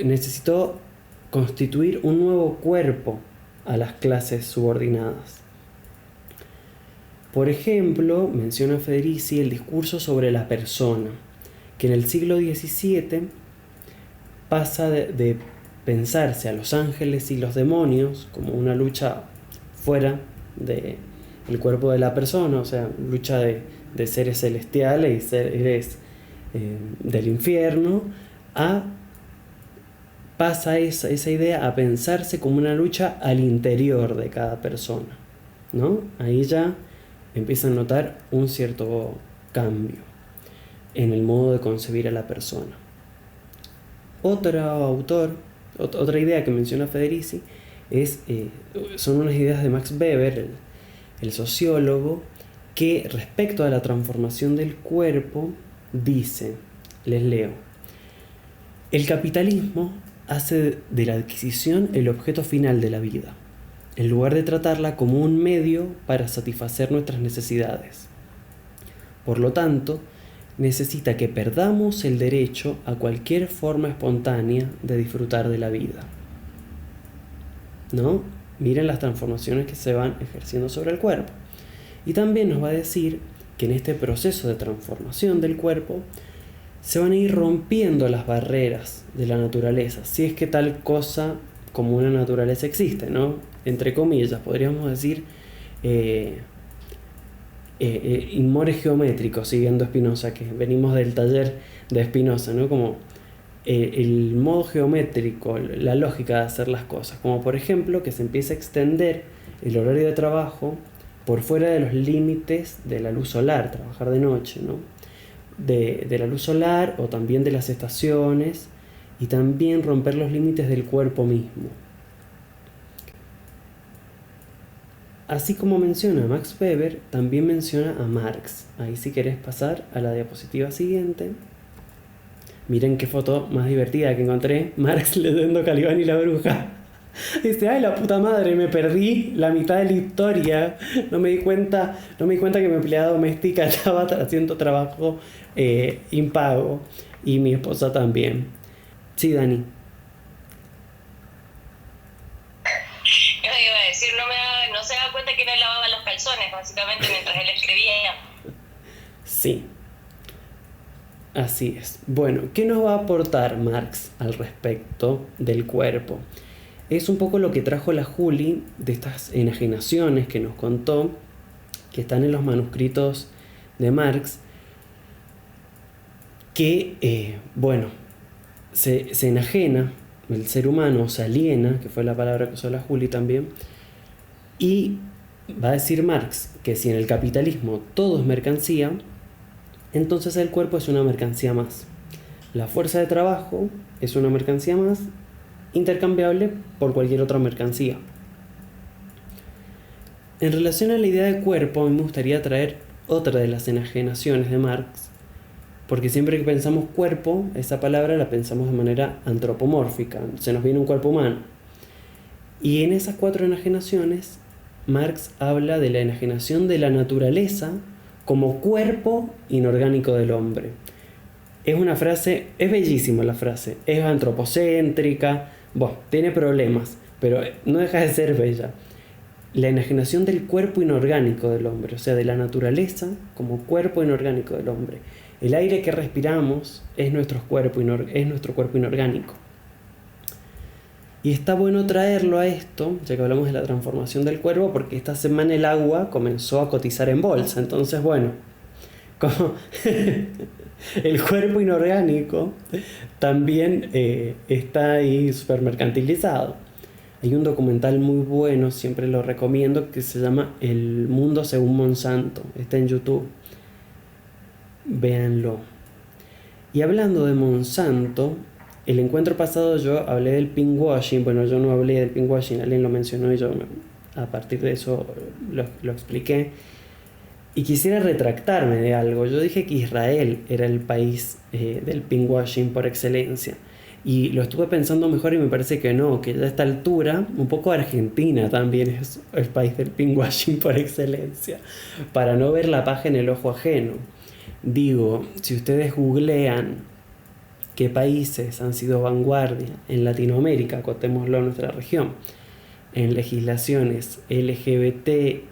[SPEAKER 7] necesitó constituir un nuevo cuerpo a las clases subordinadas. Por ejemplo, menciona Federici el discurso sobre la persona, que en el siglo XVII pasa de pensarse a los ángeles y los demonios como una lucha fuera del cuerpo de la persona, o sea, lucha de seres celestiales y seres del infierno, pasa esa idea a pensarse como una lucha al interior de cada persona, ¿no? Ahí ya empieza a notar un cierto cambio en el modo de concebir a la persona. Otra idea que menciona Federici son unas ideas de Max Weber, el sociólogo, que respecto a la transformación del cuerpo dice, les leo: el capitalismo hace de la adquisición el objeto final de la vida, en lugar de tratarla como un medio para satisfacer nuestras necesidades. Por lo tanto, necesita que perdamos el derecho a cualquier forma espontánea de disfrutar de la vida. ¿No? Miren las transformaciones que se van ejerciendo sobre el cuerpo. Y también nos va a decir que en este proceso de transformación del cuerpo se van a ir rompiendo las barreras de la naturaleza, si es que tal cosa como una naturaleza existe, ¿no? Entre comillas, podríamos decir inmores geométricos, siguiendo Spinoza, que venimos del taller de Spinoza, ¿no? Como el modo geométrico, la lógica de hacer las cosas, como por ejemplo que se empiece a extender el horario de trabajo por fuera de los límites de la luz solar, trabajar de noche, ¿no? De la luz solar o también de las estaciones, y también romper los límites del cuerpo mismo. Así como menciona a Max Weber, también menciona a Marx. Ahí, si querés pasar a la diapositiva siguiente. Miren qué foto más divertida que encontré. Marx leyendo Calibán y la bruja. Dice, ay, la puta madre, me perdí la mitad de la historia. No me di cuenta que mi empleada doméstica estaba haciendo trabajo impago. Y mi esposa también. Sí, Dani.
[SPEAKER 8] Iba a decir, no se da cuenta que no lavaba los calzones, básicamente, mientras él escribía.
[SPEAKER 7] Sí. Así es. Bueno, ¿qué nos va a aportar Marx al respecto del cuerpo? Es un poco lo que trajo la Juli de estas enajenaciones que nos contó, que están en los manuscritos de Marx, que, se enajena, el ser humano se aliena, que fue la palabra que usó la Juli también, y Va a decir Marx que si en el capitalismo todo es mercancía, entonces el cuerpo es una mercancía más. La fuerza de trabajo es una mercancía más, intercambiable por cualquier otra mercancía. En relación a la idea de cuerpo, a mí me gustaría traer otra de las enajenaciones de Marx, porque siempre que pensamos cuerpo, esa palabra la pensamos de manera antropomórfica, se nos viene un cuerpo humano. Y en esas 4 enajenaciones, Marx habla de la enajenación de la naturaleza como cuerpo inorgánico del hombre. Es una frase, es bellísima la frase, es antropocéntrica, bueno, tiene problemas, pero no deja de ser bella. La enajenación del cuerpo inorgánico del hombre, o sea, de la naturaleza como cuerpo inorgánico del hombre. El aire que respiramos es nuestro cuerpo inorgánico. Y está bueno traerlo a esto, ya que hablamos de la transformación del cuerpo, porque esta semana el agua comenzó a cotizar en bolsa. Entonces, bueno, como el cuerpo inorgánico también está ahí súper mercantilizado. Hay un documental muy bueno, siempre lo recomiendo, que se llama El mundo según Monsanto. Está en YouTube. Véanlo. Y hablando de Monsanto, el encuentro pasado yo hablé del pinkwashing. Bueno, yo no hablé del pinkwashing, alguien lo mencionó y yo a partir de eso lo expliqué. Y quisiera retractarme de algo. Yo dije que Israel era el país del pinkwashing por excelencia. Y lo estuve pensando mejor y me parece que no, que ya a esta altura, un poco Argentina también es el país del pinkwashing por excelencia, para no ver la paja en el ojo ajeno. Digo, si ustedes googlean qué países han sido vanguardia en Latinoamérica, acotémoslo a nuestra región, en legislaciones LGBT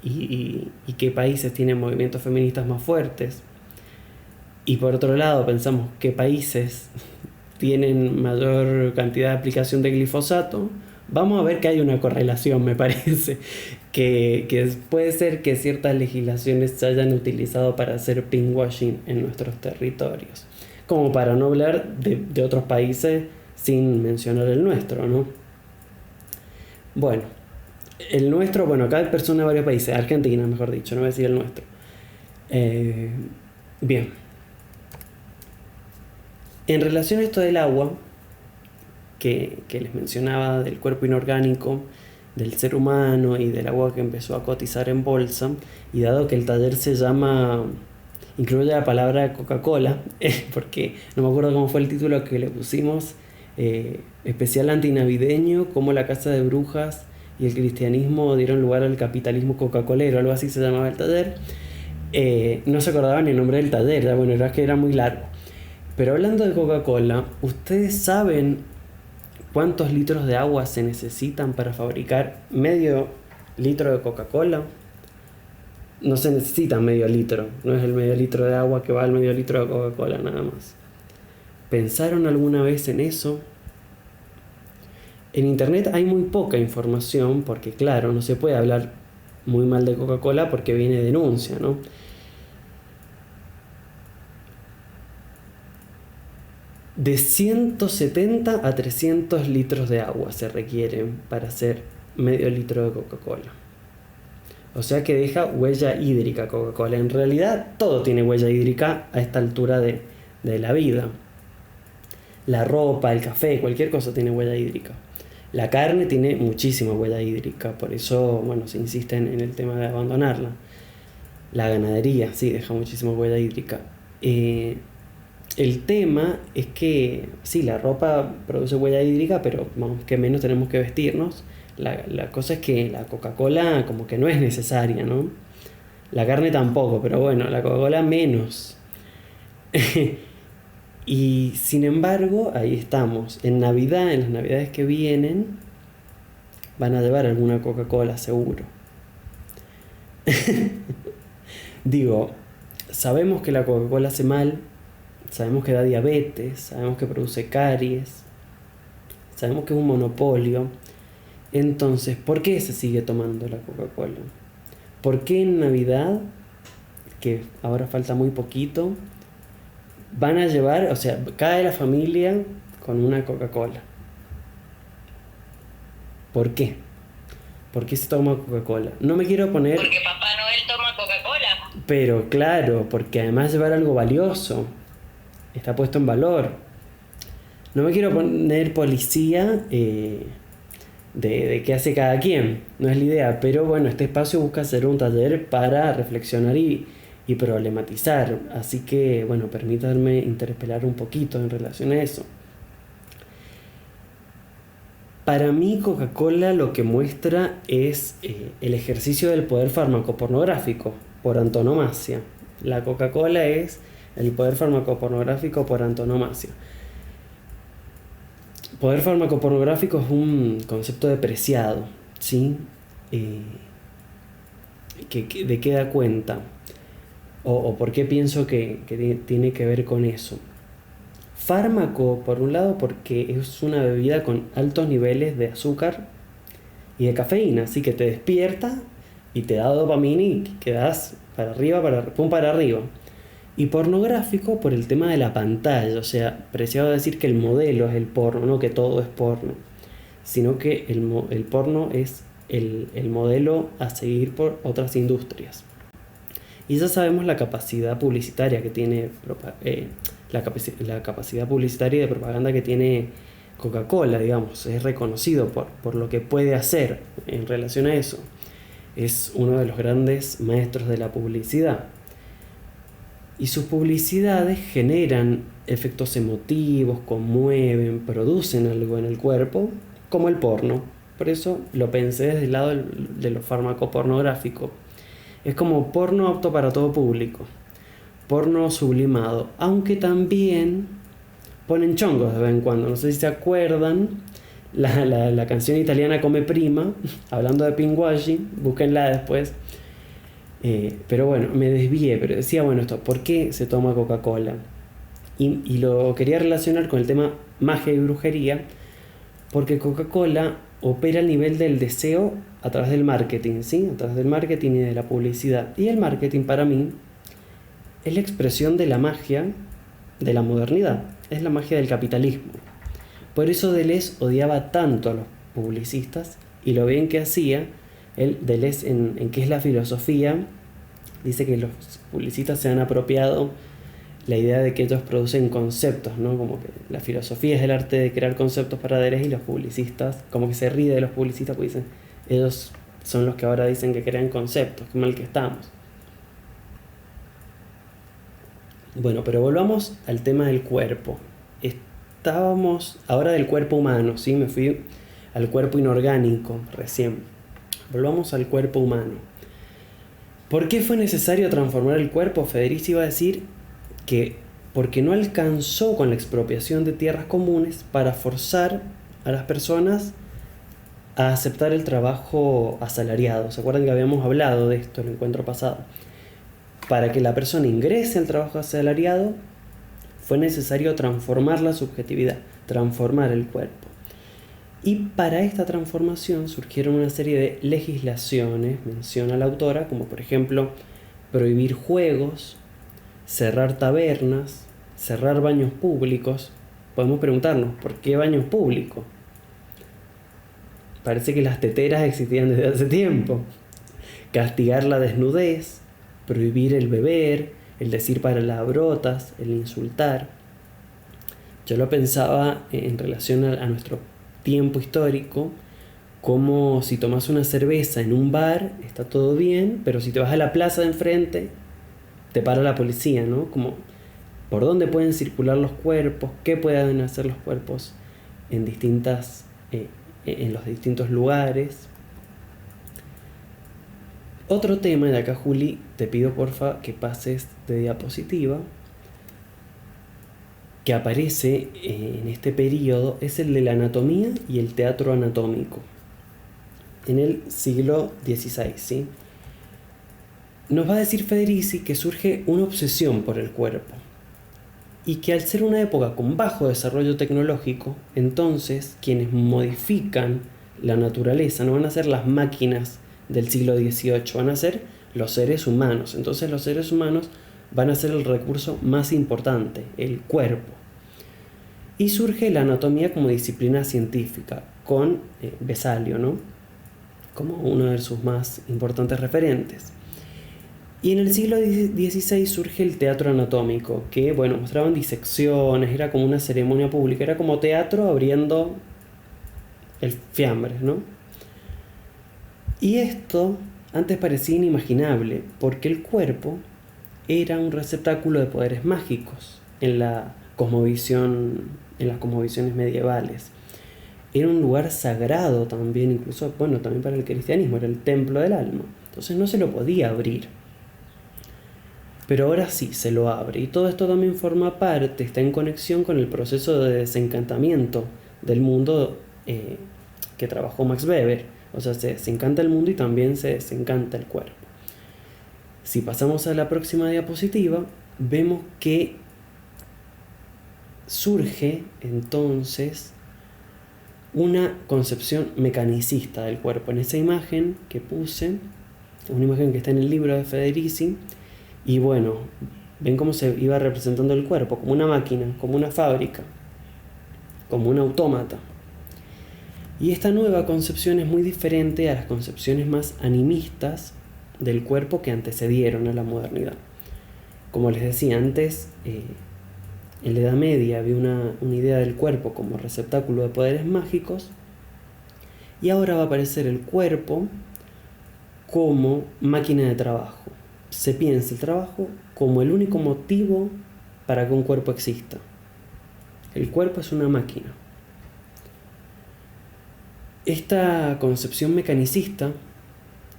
[SPEAKER 7] y qué países tienen movimientos feministas más fuertes, y por otro lado pensamos qué países tienen mayor cantidad de aplicación de glifosato, vamos a ver que hay una correlación, me parece, que puede ser que ciertas legislaciones se hayan utilizado para hacer pinkwashing en nuestros territorios, como para no hablar de otros países sin mencionar el nuestro, ¿no? Bueno, el nuestro, bueno, acá hay personas de varios países, Argentina, mejor dicho, no voy a decir el nuestro. Bien. En relación a esto del agua, que les mencionaba, del cuerpo inorgánico, del ser humano y del agua que empezó a cotizar en bolsa, y dado que el taller se llama, incluye la palabra Coca-Cola, porque no me acuerdo cómo fue el título que le pusimos, especial antinavideño, cómo la casa de brujas y el cristianismo dieron lugar al capitalismo coca-colero, algo así se llamaba el taller. No se acordaban el nombre del taller, ya, bueno, era que era muy largo. Pero hablando de Coca-Cola, ¿ustedes saben cuántos litros de agua se necesitan para fabricar medio litro de Coca-Cola? No se necesita medio litro, no es el medio litro de agua que va al medio litro de Coca-Cola nada más. ¿Pensaron alguna vez en eso? En internet hay muy poca información porque, claro, no se puede hablar muy mal de Coca-Cola porque viene denuncia, ¿no? De 170 a 300 litros de agua se requieren para hacer medio litro de Coca-Cola. O sea que deja huella hídrica Coca-Cola. En realidad todo tiene huella hídrica a esta altura de la vida. La ropa, el café, cualquier cosa tiene huella hídrica. La carne tiene muchísima huella hídrica, por eso, bueno, se insiste en el tema de abandonarla. La ganadería, sí, deja muchísima huella hídrica. El tema es que, sí, la ropa produce huella hídrica, pero vamos, que menos tenemos que vestirnos. La cosa es que la Coca-Cola como que no es necesaria, ¿no? La carne tampoco, pero bueno, la Coca-Cola menos. Y sin embargo, ahí estamos. En Navidad, en las Navidades que vienen, van a llevar alguna Coca-Cola, seguro. Digo, sabemos que la Coca-Cola hace mal, sabemos que da diabetes, sabemos que produce caries, sabemos que es un monopolio. Entonces, ¿por qué se sigue tomando la Coca-Cola? ¿Por qué en Navidad, que ahora falta muy poquito, van a llevar, o sea, cae la familia con una Coca-Cola? ¿Por qué? ¿Por qué se toma Coca-Cola? No me quiero poner...
[SPEAKER 8] Porque Papá Noel toma Coca-Cola.
[SPEAKER 7] Pero claro, porque además llevar algo valioso está puesto en valor. No me quiero poner policía de qué hace cada quien, no es la idea, pero bueno, este espacio busca ser un taller para reflexionar y problematizar, así que bueno, permítanme interpelar un poquito en relación a eso. Para mí Coca-Cola lo que muestra es el ejercicio del poder farmacopornográfico por antonomasia. La Coca-Cola es el poder farmacopornográfico por antonomasia. Poder farmacopornográfico es un concepto depreciado, ¿sí? ¿De qué da cuenta? ¿O por qué pienso que tiene que ver con eso? Fármaco, por un lado, porque es una bebida con altos niveles de azúcar y de cafeína, así que te despierta y te da dopamina y quedas para arriba, para arriba. Y pornográfico por el tema de la pantalla, o sea, preciado decir que el modelo es el porno, no que todo es porno, sino que el porno es el modelo a seguir por otras industrias. Y ya sabemos la capacidad publicitaria que tiene, la capacidad publicitaria y de propaganda que tiene Coca-Cola, digamos, es reconocido por lo que puede hacer en relación a eso. Es uno de los grandes maestros de la publicidad. Y sus publicidades generan efectos emotivos, conmueven, producen algo en el cuerpo, como el porno. Por eso lo pensé desde el lado de lo farmacopornográfico. Es como porno apto para todo público, porno sublimado, aunque también ponen chongos de vez en cuando. No sé si se acuerdan, la canción italiana Come Prima, hablando de pinkwashing, búsquenla después. Pero bueno, me desvié, pero decía, bueno, esto, ¿por qué se toma Coca-Cola? Y lo quería relacionar con el tema magia y brujería, porque Coca-Cola opera al nivel del deseo a través del marketing, ¿sí? A través del marketing y de la publicidad. Y el marketing para mí es la expresión de la magia de la modernidad, es la magia del capitalismo. Por eso Deleuze odiaba tanto a los publicistas y lo bien que hacía. Deleuze en qué es la filosofía, dice que los publicistas se han apropiado la idea de que ellos producen conceptos, ¿no? Como que la filosofía es el arte de crear conceptos para Deleuze y los publicistas, como que se ríe de los publicistas porque dicen, ellos son los que ahora dicen que crean conceptos, qué mal que estamos. Bueno, pero volvamos al tema del cuerpo. Estábamos ahora del cuerpo humano, ¿sí? Me fui al cuerpo inorgánico recién. Volvamos al cuerpo humano. ¿Por qué fue necesario transformar el cuerpo? Federici iba a decir que porque no alcanzó con la expropiación de tierras comunes para forzar a las personas a aceptar el trabajo asalariado. ¿Se acuerdan que habíamos hablado de esto en el encuentro pasado? Para que la persona ingrese al trabajo asalariado fue necesario transformar la subjetividad, transformar el cuerpo. Y para esta transformación surgieron una serie de legislaciones, menciona la autora, como por ejemplo prohibir juegos, cerrar tabernas, cerrar baños públicos. Podemos preguntarnos, ¿por qué baños públicos? Parece que las teteras existían desde hace tiempo. Castigar la desnudez, prohibir el beber, el decir palabrotas, el insultar. Yo lo pensaba en relación a nuestro tiempo histórico, como si tomas una cerveza en un bar, está todo bien, pero si te vas a la plaza de enfrente, te para la policía, ¿no? Como por dónde pueden circular los cuerpos, qué pueden hacer los cuerpos en los distintos lugares. Otro tema, de acá Juli, te pido porfa que pases de diapositiva, que aparece en este periodo, es el de la anatomía y el teatro anatómico, en el siglo XVI, ¿sí? Nos va a decir Federici que surge una obsesión por el cuerpo, y que al ser una época con bajo desarrollo tecnológico, entonces quienes modifican la naturaleza no van a ser las máquinas del siglo XVIII, van a ser los seres humanos. Entonces los seres humanos van a ser el recurso más importante, el cuerpo. Y surge la anatomía como disciplina científica, con Vesalio, ¿no? como uno de sus más importantes referentes. Y en el siglo XVI surge el teatro anatómico, que bueno, mostraban disecciones, era como una ceremonia pública, era como teatro abriendo el fiambre, ¿no? Y esto antes parecía inimaginable, porque el cuerpo era un receptáculo de poderes mágicos en la cosmovisión, en las cosmovisiones medievales. Era un lugar sagrado también, incluso, bueno, también para el cristianismo, era el templo del alma. Entonces no se lo podía abrir. Pero ahora sí se lo abre, y todo esto también forma parte, está en conexión con el proceso de desencantamiento del mundo que trabajó Max Weber. O sea, se desencanta el mundo y también se desencanta el cuerpo. Si pasamos a la próxima diapositiva, vemos que surge entonces una concepción mecanicista del cuerpo. En esa imagen que puse, una imagen que está en el libro de Federici, y bueno, ven cómo se iba representando el cuerpo, como una máquina, como una fábrica, como un autómata. Y esta nueva concepción es muy diferente a las concepciones más animistas del cuerpo que antecedieron a la modernidad. Como les decía antes, en la Edad Media había una idea del cuerpo como receptáculo de poderes mágicos, y ahora va a aparecer el cuerpo como máquina de trabajo. Se piensa el trabajo como el único motivo para que un cuerpo exista. El cuerpo es una máquina. Esta concepción mecanicista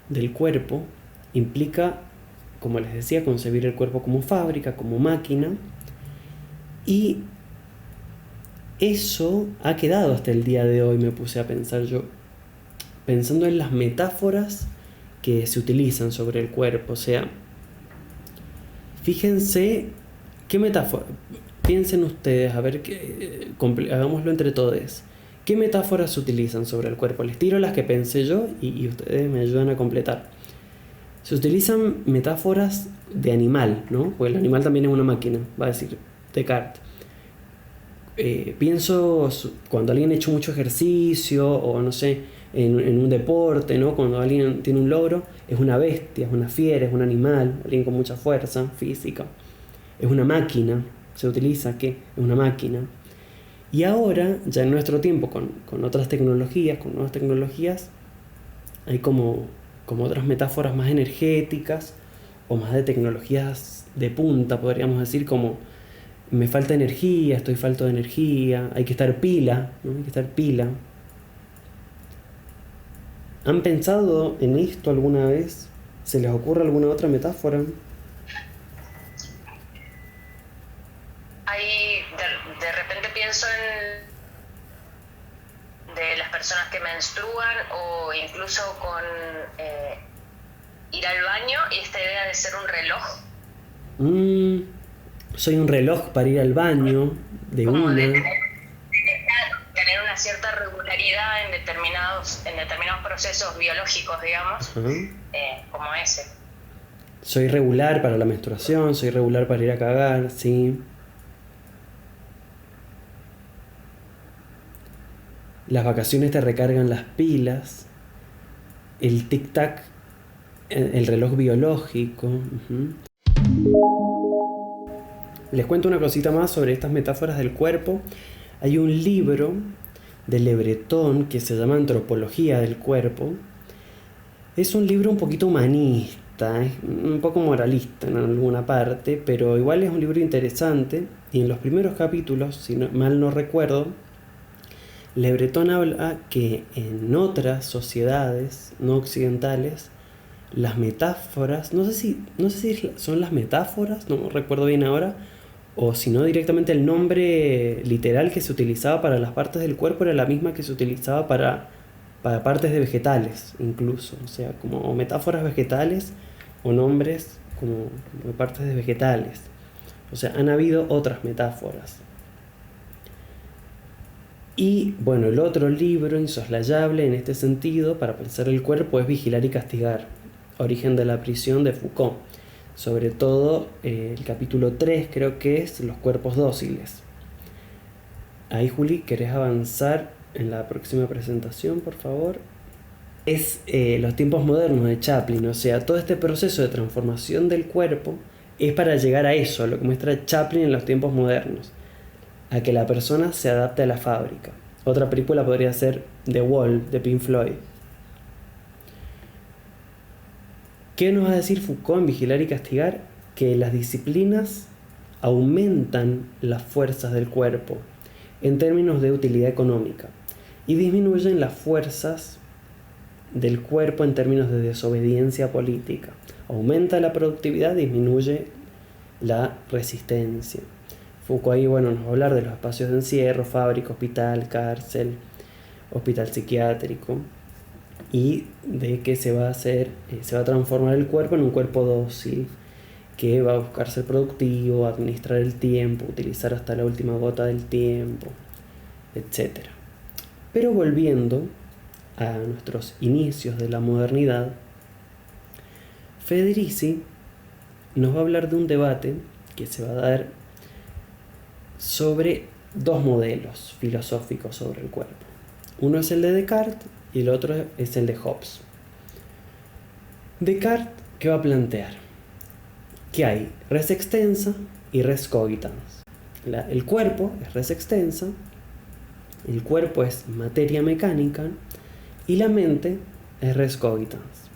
[SPEAKER 7] del cuerpo implica, como les decía, concebir el cuerpo como fábrica, como máquina, y eso ha quedado hasta el día de hoy, me puse a pensar yo, pensando en las metáforas que se utilizan sobre el cuerpo. O sea, fíjense qué metáfora, piensen ustedes, a ver, hagámoslo entre todos. ¿Qué metáforas se utilizan sobre el cuerpo? Les tiro las que pensé yo y ustedes me ayudan a completar. Se utilizan metáforas de animal, ¿no? Porque el animal también es una máquina, va a decir Descartes. Pienso cuando alguien ha hecho mucho ejercicio, o no sé, en un deporte, ¿no? Cuando alguien tiene un logro, es una bestia, es una fiera, es un animal, alguien con mucha fuerza física. Es una máquina, se utiliza que es una máquina. Y ahora, ya en nuestro tiempo, con otras tecnologías, con nuevas tecnologías, hay como otras metáforas más energéticas o más de tecnologías de punta, podríamos decir, como me falta energía, estoy falto de energía, hay que estar pila, ¿no? Hay que estar pila. ¿Han pensado en esto alguna vez? ¿Se les ocurre alguna otra metáfora?
[SPEAKER 8] De repente pienso en de las personas que menstruan, o incluso con ir al baño, y esta idea de ser un reloj.
[SPEAKER 7] Soy un reloj para ir al baño, de
[SPEAKER 8] como
[SPEAKER 7] una.
[SPEAKER 8] De tener una cierta regularidad en determinados procesos biológicos, digamos, como ese.
[SPEAKER 7] Soy regular para la menstruación, soy regular para ir a cagar, sí. Las vacaciones te recargan las pilas. El tic-tac, el reloj biológico. Les cuento una cosita más sobre estas metáforas del cuerpo. Hay un libro de Le Breton que se llama Antropología del Cuerpo. Es un libro un poquito humanista, es un poco moralista en alguna parte, pero igual es un libro interesante. Y en los primeros capítulos, si mal no recuerdo, Le Breton habla que en otras sociedades no occidentales las metáforas, no sé si son las metáforas, no recuerdo bien ahora, o si no directamente el nombre literal que se utilizaba para las partes del cuerpo era la misma que se utilizaba para partes de vegetales incluso, o sea, como metáforas vegetales o nombres como de partes de vegetales. O sea, han habido otras metáforas. Y bueno, el otro libro insoslayable en este sentido para pensar el cuerpo es Vigilar y Castigar, Origen de la Prisión, de Foucault. Sobre todo el capítulo 3 creo que es Los cuerpos dóciles. Ahí, Juli, ¿querés avanzar en la próxima presentación, por favor? es los tiempos modernos de Chaplin. O sea, todo este proceso de transformación del cuerpo es para llegar a eso, lo que muestra Chaplin en los tiempos modernos, a que la persona se adapte a la fábrica. Otra película podría ser The Wall, de Pink Floyd. ¿Qué nos va a decir Foucault en Vigilar y Castigar? Que las disciplinas aumentan las fuerzas del cuerpo en términos de utilidad económica y disminuyen las fuerzas del cuerpo en términos de desobediencia política. Aumenta la productividad, disminuye la resistencia. Foucault ahí, bueno, nos va a hablar de los espacios de encierro, fábrica, hospital, cárcel, hospital psiquiátrico, y de que se va a transformar el cuerpo en un cuerpo dócil, que va a buscar ser productivo, administrar el tiempo, utilizar hasta la última gota del tiempo, etc. Pero volviendo a nuestros inicios de la modernidad, Federici nos va a hablar de un debate que se va a dar sobre dos modelos filosóficos sobre el cuerpo. Uno es el de Descartes y el otro es el de Hobbes. Descartes, ¿qué va a plantear? Que hay res extensa y res cogitans. El cuerpo es res extensa, el cuerpo es materia mecánica y la mente es res cogitans.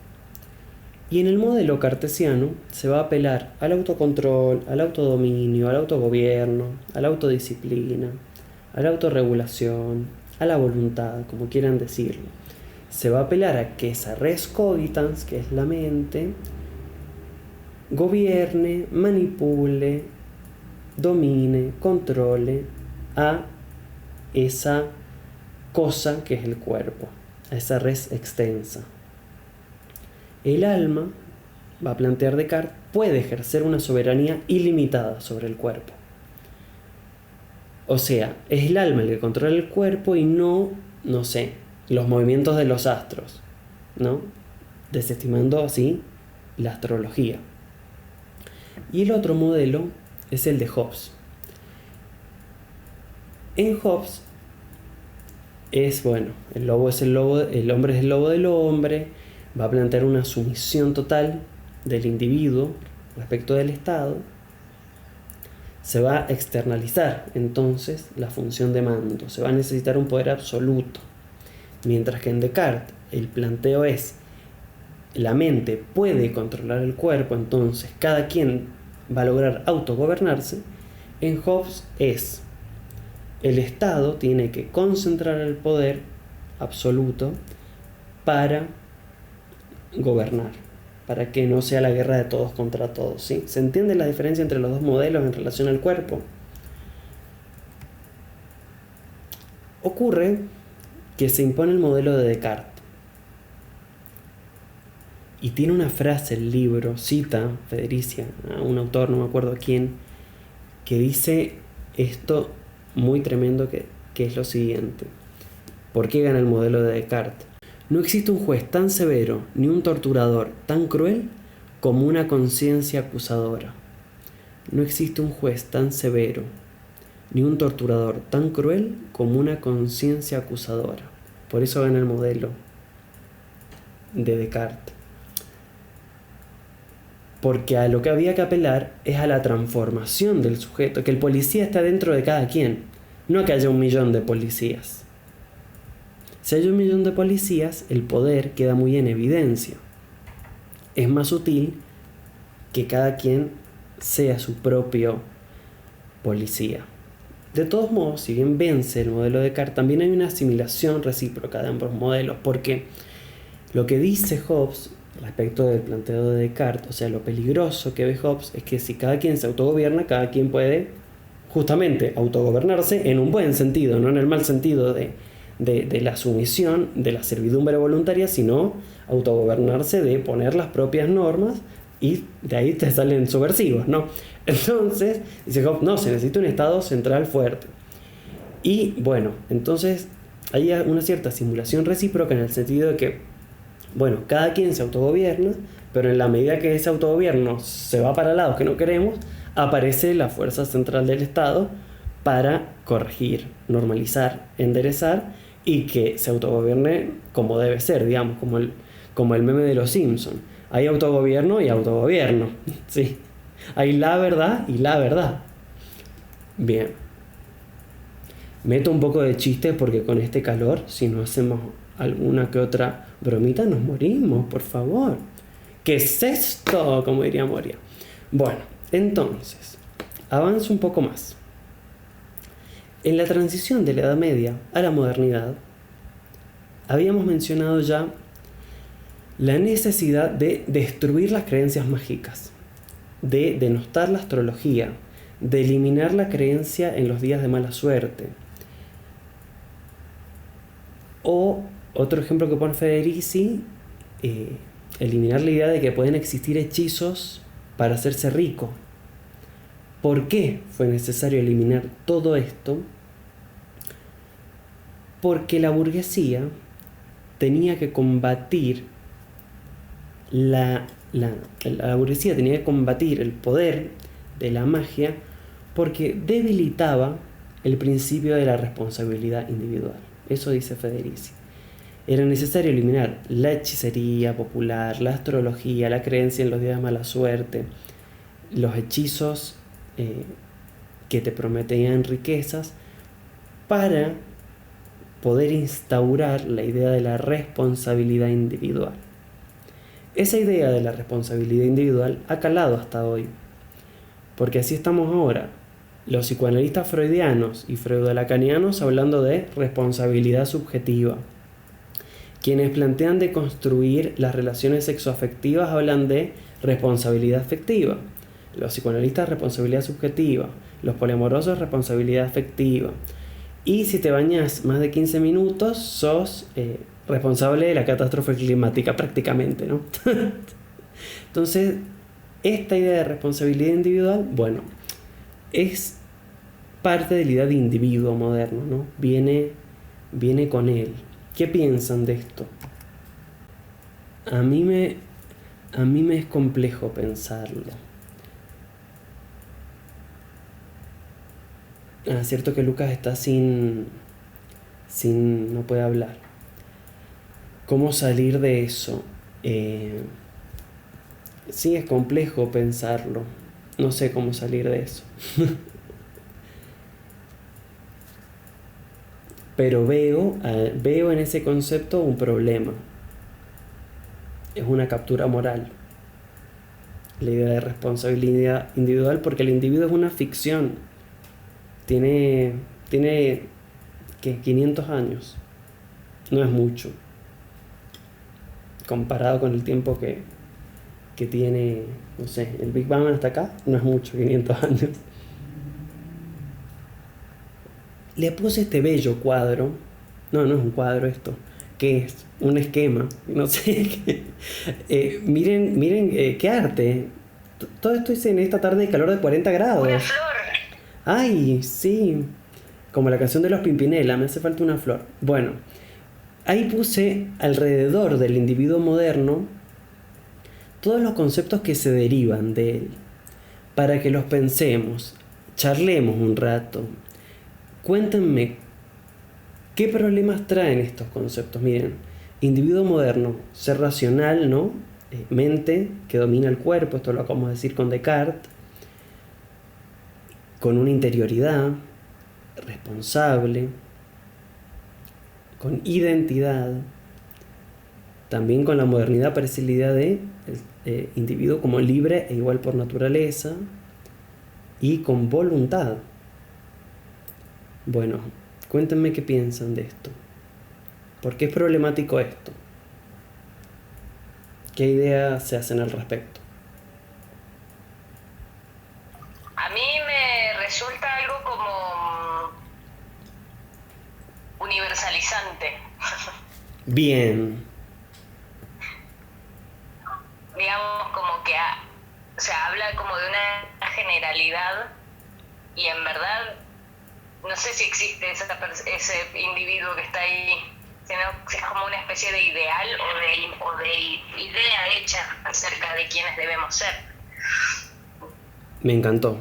[SPEAKER 7] Y en el modelo cartesiano se va a apelar al autocontrol, al autodominio, al autogobierno, a la autodisciplina, a la autorregulación, a la voluntad, como quieran decirlo. Se va a apelar a que esa res cogitans, que es la mente, gobierne, manipule, domine, controle a esa cosa que es el cuerpo, a esa res extensa. El alma, va a plantear Descartes, puede ejercer una soberanía ilimitada sobre el cuerpo. O sea, es el alma el que controla el cuerpo y no sé, los movimientos de los astros, ¿no? Desestimando así la astrología. Y el otro modelo es el de Hobbes. En Hobbes es, bueno, el lobo es el lobo, el hombre es el lobo del hombre, va a plantear una sumisión total del individuo respecto del Estado. Se va a externalizar entonces la función de mando, se va a necesitar un poder absoluto. Mientras que en Descartes el planteo es: la mente puede controlar el cuerpo, entonces cada quien va a lograr autogobernarse. En Hobbes es: el Estado tiene que concentrar el poder absoluto para gobernar, para que no sea la guerra de todos contra todos, ¿sí? ¿Se entiende la diferencia entre los dos modelos en relación al cuerpo? Ocurre que se impone el modelo de Descartes. Y tiene una frase el libro, cita Federici a un autor, no me acuerdo quién, que dice esto muy tremendo, que es lo siguiente. ¿Por qué gana el modelo de Descartes? No existe un juez tan severo ni un torturador tan cruel como una conciencia acusadora. No existe un juez tan severo ni un torturador tan cruel como una conciencia acusadora. Por eso gana el modelo de Descartes. Porque a lo que había que apelar es a la transformación del sujeto, que el policía está dentro de cada quien, no a que haya 1 millón de policías. Si hay 1 millón de policías, el poder queda muy en evidencia. Es más útil que cada quien sea su propio policía. De todos modos, si bien vence el modelo de Descartes, también hay una asimilación recíproca de ambos modelos, porque lo que dice Hobbes respecto del planteo de Descartes, o sea, lo peligroso que ve Hobbes, es que si cada quien se autogobierna, cada quien puede justamente autogobernarse en un buen sentido, no en el mal sentido de la sumisión, de la servidumbre voluntaria, sino autogobernarse de poner las propias normas, y de ahí te salen subversivos, ¿no? Entonces, dice Hobbes, no, se necesita un Estado central fuerte. Y bueno, entonces hay una cierta simulación recíproca en el sentido de que, bueno, cada quien se autogobierna, pero en la medida que ese autogobierno se va para lados que no queremos, aparece la fuerza central del Estado para corregir, normalizar, enderezar y que se autogobierne como debe ser, digamos, como el meme de los Simpsons. Hay autogobierno y autogobierno, sí. Hay la verdad y la verdad. Bien. Meto un poco de chiste porque con este calor, si no hacemos alguna que otra bromita, nos morimos, por favor. ¿Qué es esto? Como diría Moria. Bueno, entonces, avanzo un poco más. En la transición de la Edad Media a la modernidad, habíamos mencionado ya la necesidad de destruir las creencias mágicas, de denostar la astrología, de eliminar la creencia en los días de mala suerte. O, otro ejemplo que pone Federici, eliminar la idea de que pueden existir hechizos para hacerse rico. ¿Por qué fue necesario eliminar todo esto? Porque la burguesía tenía que combatir la burguesía tenía que combatir el poder de la magia porque debilitaba el principio de la responsabilidad individual. Eso dice Federici. Era necesario eliminar la hechicería popular, la astrología, la creencia en los días de mala suerte, los hechizos que te prometían riquezas, para poder instaurar la idea de la responsabilidad individual. Esa idea de la responsabilidad individual ha calado hasta hoy, porque así estamos ahora, los psicoanalistas freudianos y freudolacanianos hablando de responsabilidad subjetiva. Quienes plantean de construir las relaciones sexoafectivas hablan de responsabilidad afectiva. Los psicoanalistas, responsabilidad subjetiva. Los poliamorosos, responsabilidad afectiva. Y si te bañas más de 15 minutos, sos responsable de la catástrofe climática prácticamente, ¿no? Entonces, esta idea de responsabilidad individual, bueno, es parte de la idea de individuo moderno, ¿no? Viene con él. ¿Qué piensan de esto? A mí me es complejo pensarlo. Es cierto que Lucas está no puede hablar. ¿Cómo salir de eso? Sí, es complejo pensarlo. No sé cómo salir de eso. Pero veo en ese concepto un problema. Es una captura moral. La idea de responsabilidad individual, porque el individuo es una ficción. Tiene ¿qué? 500 años. No es mucho. Comparado con el tiempo que tiene, no sé, el Big Bang hasta acá, no es mucho, 500 años. Le puse este bello cuadro. No es un cuadro esto. ¿Qué es? Un esquema. No sé qué. Miren qué arte. Todo esto hice en esta tarde de calor de 40 grados.
[SPEAKER 8] Una flor.
[SPEAKER 7] Ay, sí. Como la canción de los Pimpinela, me hace falta una flor. Bueno, ahí puse alrededor del individuo moderno todos los conceptos que se derivan de él, para que los pensemos, charlemos un rato. Cuéntenme, ¿qué problemas traen estos conceptos? Miren, individuo moderno, ser racional, ¿no? Mente que domina el cuerpo, esto lo acabamos de decir con Descartes, con una interioridad, responsable, con identidad, también con la modernidad aparece la idea de individuo como libre e igual por naturaleza y con voluntad. Bueno, cuéntenme qué piensan de esto. ¿Por qué es problemático esto? ¿Qué ideas se hacen al respecto?
[SPEAKER 8] A mí me resulta algo como universalizante.
[SPEAKER 7] Bien.
[SPEAKER 8] Digamos como que se habla como de una generalidad y en verdad no sé si existe ese individuo que está ahí, sino que es como una especie de ideal o de idea hecha acerca de quiénes debemos ser.
[SPEAKER 7] Me encantó.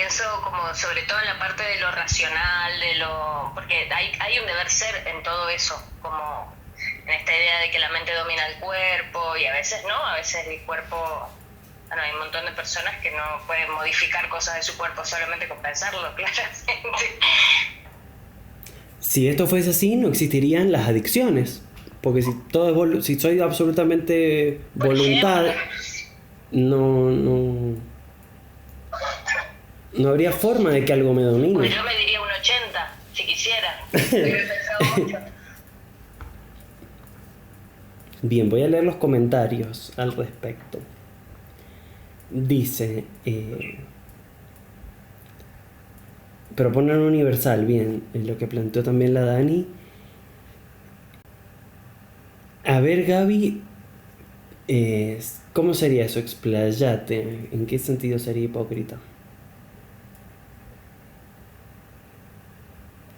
[SPEAKER 8] pienso como sobre todo en la parte de lo racional, porque hay un deber ser en todo eso, como en esta idea de que la mente domina el cuerpo, y a veces no, a veces el cuerpo, bueno, hay un montón de personas que no pueden modificar cosas de su cuerpo solamente con pensarlo, claramente.
[SPEAKER 7] Si esto fuese así, no existirían las adicciones. Porque si todo es si soy absolutamente voluntad, no habría forma de que algo me domine.
[SPEAKER 8] Pues yo me diría un 80, si quisiera. He pensado mucho.
[SPEAKER 7] Bien, voy a leer los comentarios al respecto. Dice, proponen universal, bien, lo que planteó también la Dani. A ver, Gaby, ¿cómo sería eso? Explayate. ¿En qué sentido sería hipócrita?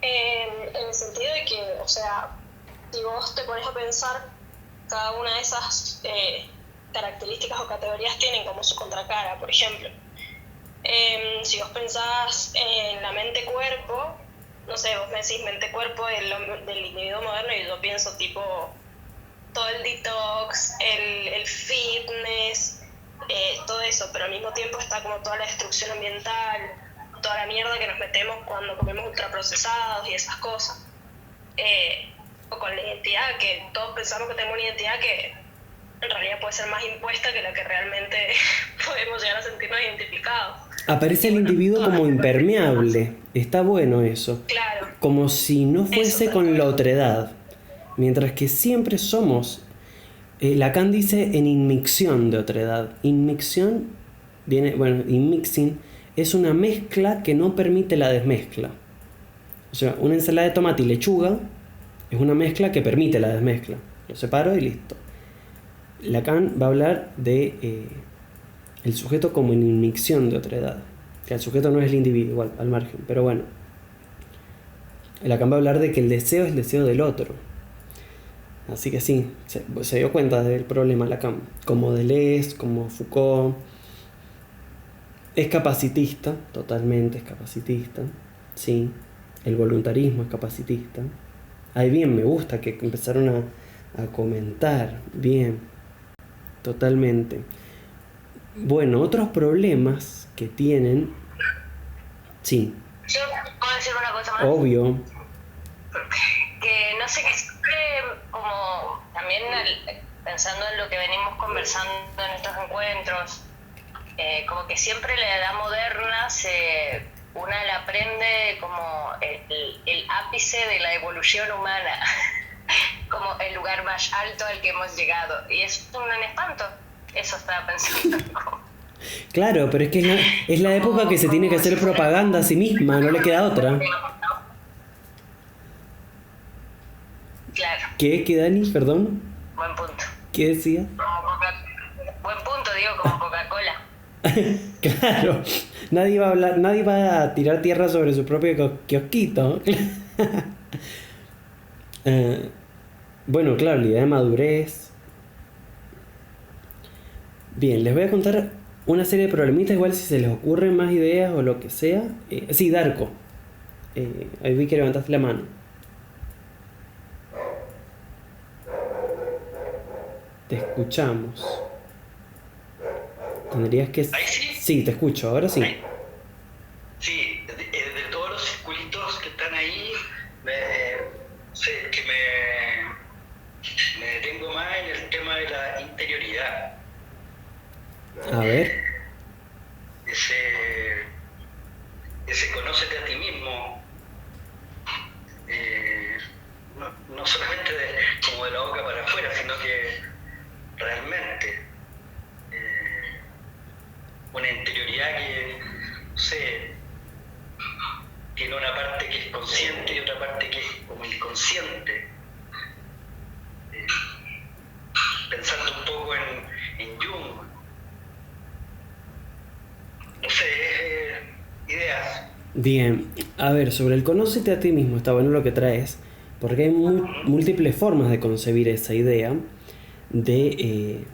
[SPEAKER 9] En el sentido de que, o sea, si vos te pones a pensar, cada una de esas características o categorías tienen como su contracara. Por ejemplo, si vos pensás en la mente-cuerpo, no sé, vos me decís mente-cuerpo del individuo moderno y yo pienso tipo todo el detox, el fitness, todo eso, pero al mismo tiempo está como toda la destrucción ambiental, toda la mierda que nos metemos cuando comemos ultraprocesados y esas cosas. O con la identidad, que todos pensamos que tenemos una identidad que en realidad puede ser más impuesta que la que realmente podemos llegar a sentirnos identificados.
[SPEAKER 7] Aparece el individuo como impermeable. Está bueno eso.
[SPEAKER 9] Claro.
[SPEAKER 7] Como si no fuese
[SPEAKER 9] Eso,
[SPEAKER 7] con la otredad. Mientras que siempre somos... Lacan dice en inmixción de otredad. Inmixción viene... Bueno, inmixing es una mezcla que no permite la desmezcla. O sea, una ensalada de tomate y lechuga es una mezcla que permite la desmezcla. Lo separo y listo. Lacan va a hablar de el sujeto como en inmixción de otredad. Que el sujeto no es el individuo, igual, al margen. Pero bueno. Lacan va a hablar de que el deseo es el deseo del otro. Así que sí, se dio cuenta del problema Lacan. Como Deleuze, como Foucault. Es capacitista, totalmente es capacitista. Sí, el voluntarismo es capacitista. Ay, bien, me gusta que empezaron a comentar. Bien, totalmente. Bueno, otros problemas que tienen... Sí.
[SPEAKER 8] Yo puedo decir una cosa más.
[SPEAKER 7] Obvio.
[SPEAKER 8] Que no sé, que siempre como también pensando en lo que venimos conversando en estos encuentros, como que siempre la edad moderna una la aprende como el ápice de la evolución humana, como el lugar más alto al que hemos llegado, y es un espanto. Eso estaba pensando.
[SPEAKER 7] Claro, pero es que es la época que se tiene que hacer propaganda a sí misma, no le queda otra.
[SPEAKER 8] Claro.
[SPEAKER 7] ¿Qué, Dani? Perdón.
[SPEAKER 8] Buen punto.
[SPEAKER 7] ¿Qué decía?
[SPEAKER 8] Buen punto, digo, como Coca-Cola.
[SPEAKER 7] Claro, nadie va a tirar tierra sobre su propio kiosquito. Bueno, claro, la idea de madurez. Bien, les voy a contar una serie de problemitas, igual si se les ocurren más ideas o lo que sea. Sí, Darko. Ahí vi que levantaste la mano. Te escuchamos. Tendrías que...
[SPEAKER 10] ¿Ahí sí?
[SPEAKER 7] Sí, te escucho, ahora sí.
[SPEAKER 10] Sí, de todos los circulitos que están ahí, me detengo más en el tema de la interioridad.
[SPEAKER 7] A ver.
[SPEAKER 10] Ese conócete a ti mismo, no solamente como de la boca para afuera, sino que realmente una interioridad que, no sé, tiene una parte que es consciente y otra parte que es como inconsciente. Pensando un poco en Jung, no sé, ideas.
[SPEAKER 7] Bien, a ver, sobre el conócete a ti mismo, está bueno lo que traes, porque hay múltiples formas de concebir esa idea de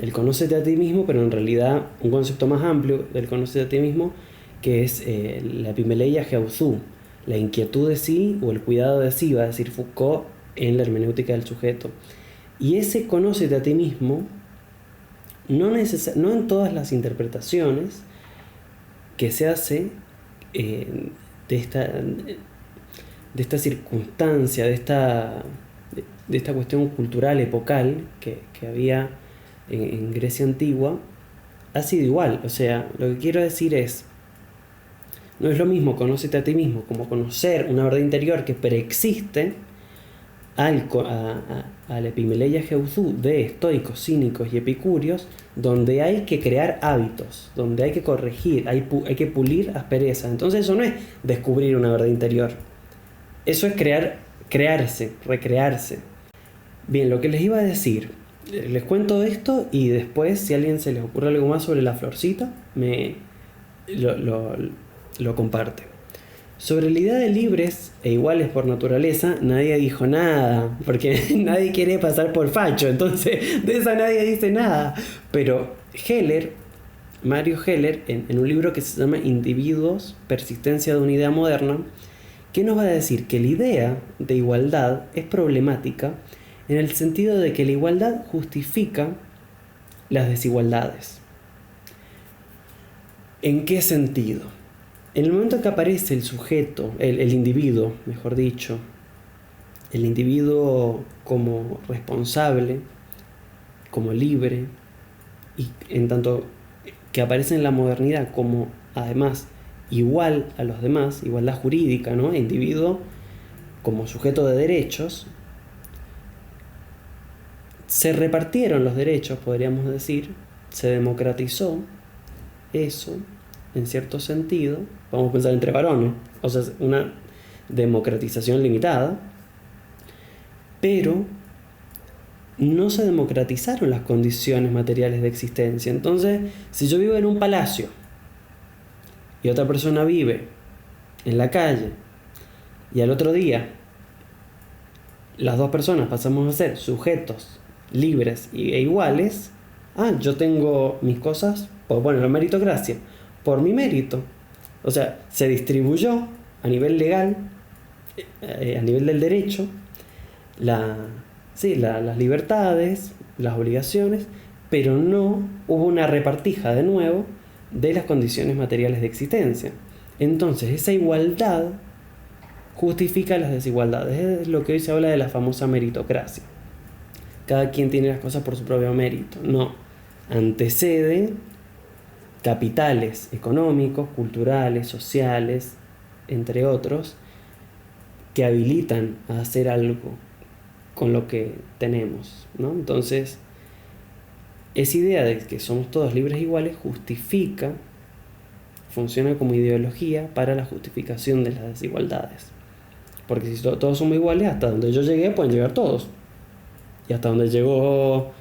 [SPEAKER 7] el conócete a ti mismo, pero en realidad un concepto más amplio del conócete a ti mismo que es la epimeleia geousú, la inquietud de sí o el cuidado de sí, va a decir Foucault en la hermenéutica del sujeto. Y ese conócete a ti mismo, no en todas las interpretaciones que se hace de esta circunstancia, de esta cuestión cultural, epocal, que había en Grecia antigua, ha sido igual. O sea, lo que quiero decir es, no es lo mismo conócete a ti mismo como conocer una verdad interior que preexiste a la epimeleia geousú de estoicos, cínicos y epicúreos, donde hay que crear hábitos, donde hay que corregir, hay que pulir asperezas. Entonces eso no es descubrir una verdad interior, eso es crearse, recrearse. Bien, lo que les iba a decir, les cuento esto y después, si a alguien se les ocurre algo más sobre la florcita, lo comparte. Sobre la idea de libres e iguales por naturaleza, nadie dijo nada, porque nadie quiere pasar por facho, entonces de esa nadie dice nada. Pero Mario Heller, en un libro que se llama Individuos, persistencia de una idea moderna, ¿qué nos va a decir? Que la idea de igualdad es problemática en el sentido de que la igualdad justifica las desigualdades. ¿En qué sentido? En el momento que aparece el sujeto, el individuo, mejor dicho, el individuo como responsable, como libre, y en tanto que aparece en la modernidad como además igual a los demás, igualdad jurídica, ¿no? Individuo como sujeto de derechos, se repartieron los derechos, podríamos decir, se democratizó eso, en cierto sentido, vamos a pensar entre varones, o sea, una democratización limitada, pero no se democratizaron las condiciones materiales de existencia. Entonces, si yo vivo en un palacio y otra persona vive en la calle y al otro día las dos personas pasamos a ser sujetos libres e iguales, yo tengo mis cosas, pues bueno, la meritocracia, por mi mérito. O sea, se distribuyó a nivel legal, a nivel del derecho, las libertades, las obligaciones, pero no hubo una repartija de nuevo de las condiciones materiales de existencia. Entonces, esa igualdad justifica las desigualdades. Es lo que hoy se habla de la famosa meritocracia. Cada quien tiene las cosas por su propio mérito. No, antecede capitales económicos, culturales, sociales, entre otros, que habilitan a hacer algo con lo que tenemos, ¿no? Entonces, esa idea de que somos todos libres e iguales funciona como ideología para la justificación de las desigualdades. Porque si todos somos iguales, hasta donde yo llegué pueden llegar todos. Y hasta donde llegó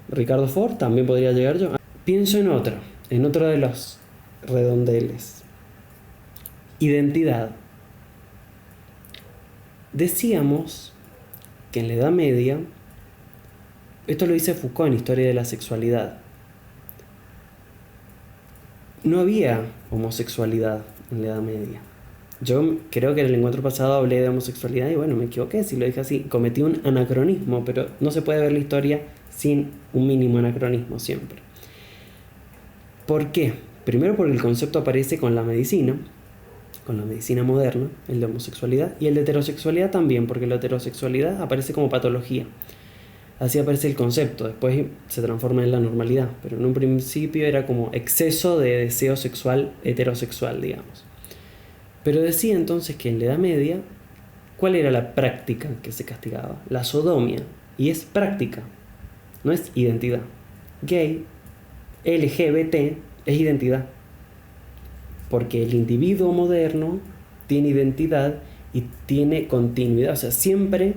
[SPEAKER 7] Ricardo Ford, también podría llegar yo. Pienso en otro de los redondeles. Identidad. Decíamos que en la Edad Media, esto lo dice Foucault en Historia de la Sexualidad, no había homosexualidad en la Edad Media. Yo creo que en el encuentro pasado hablé de homosexualidad y bueno, me equivoqué si lo dije así. Cometí un anacronismo, pero no se puede ver la historia sin un mínimo anacronismo siempre. ¿Por qué? Primero porque el concepto aparece con la medicina moderna, el de homosexualidad, y el de heterosexualidad también, porque la heterosexualidad aparece como patología. Así aparece el concepto, después se transforma en la normalidad, pero en un principio era como exceso de deseo sexual heterosexual, digamos. Pero decía entonces que en la Edad Media, ¿cuál era la práctica que se castigaba? La sodomia, y es práctica, no es identidad. Gay, LGBT, es identidad. Porque el individuo moderno tiene identidad y tiene continuidad, o sea, siempre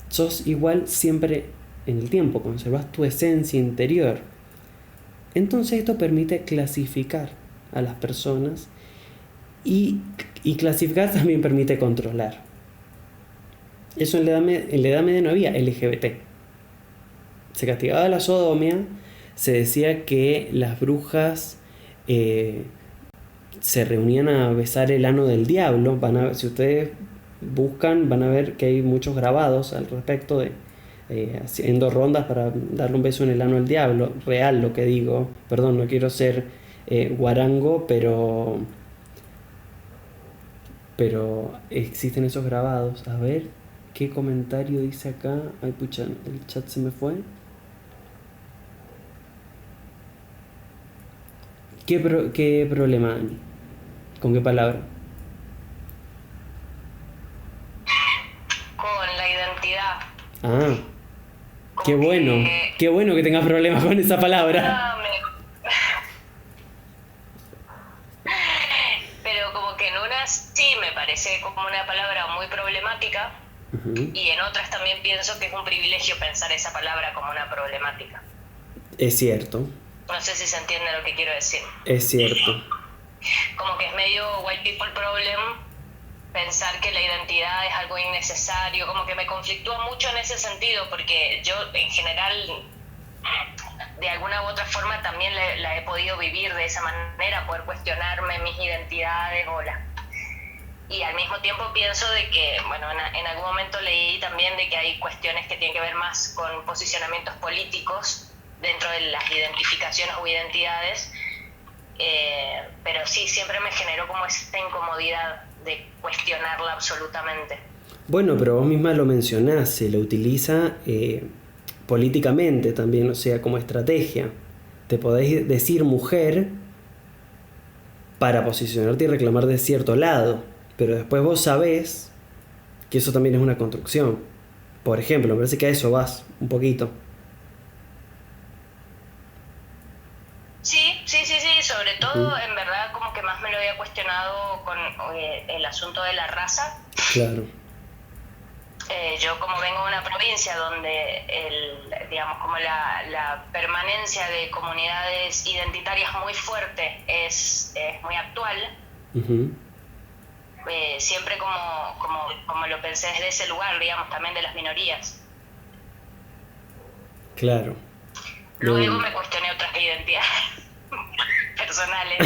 [SPEAKER 7] sos igual, siempre en el tiempo, conservas tu esencia interior. Entonces esto permite clasificar a las personas y clasificar también permite controlar. Eso en la Edad Media no había LGBT. Se castigaba la sodomia, se decía que las brujas se reunían a besar el ano del diablo. Si ustedes buscan, van a ver que hay muchos grabados al respecto de haciendo rondas para darle un beso en el ano al diablo. Real lo que digo. Perdón, no quiero ser guarango, pero existen esos grabados. A ver, ¿qué comentario dice acá? Ay, pucha, el chat se me fue. ¿Qué problema, Ani? ¿Con qué palabra?
[SPEAKER 8] Con la identidad.
[SPEAKER 7] Ah, qué bueno. Qué bueno que tengas problemas con esa palabra.
[SPEAKER 8] Pero como que en unas sí me parece como una palabra muy problemática.
[SPEAKER 7] Uh-huh.
[SPEAKER 8] Y en otras también pienso que es un privilegio pensar esa palabra como una problemática.
[SPEAKER 7] Es cierto.
[SPEAKER 8] No sé si se entiende lo que quiero decir.
[SPEAKER 7] Es cierto.
[SPEAKER 8] Como que es medio white people problem pensar que la identidad es algo innecesario, como que me conflictúa mucho en ese sentido, porque yo en general de alguna u otra forma también la he podido vivir de esa manera, poder cuestionarme mis identidades y al mismo tiempo pienso de que, bueno, en algún momento leí también de que hay cuestiones que tienen que ver más con posicionamientos políticos dentro de las identificaciones o identidades, pero sí, siempre me generó como esta incomodidad de cuestionarla absolutamente.
[SPEAKER 7] Bueno, pero vos misma lo mencionás, se lo utiliza políticamente también, o sea, como estrategia. Te podés decir mujer para posicionarte y reclamar de cierto lado, pero después vos sabés que eso también es una construcción. Por ejemplo, me parece que a eso vas un poquito.
[SPEAKER 8] Sí, sobre todo en verdad como que más me lo había cuestionado con el asunto de la raza.
[SPEAKER 7] Claro.
[SPEAKER 8] Yo como vengo de una provincia donde digamos como la permanencia de comunidades identitarias muy fuerte es muy actual.
[SPEAKER 7] Uh-huh.
[SPEAKER 8] Siempre como lo pensé desde ese lugar, digamos, también de las minorías.
[SPEAKER 7] Claro.
[SPEAKER 8] Luego me cuestioné otras identidades personales.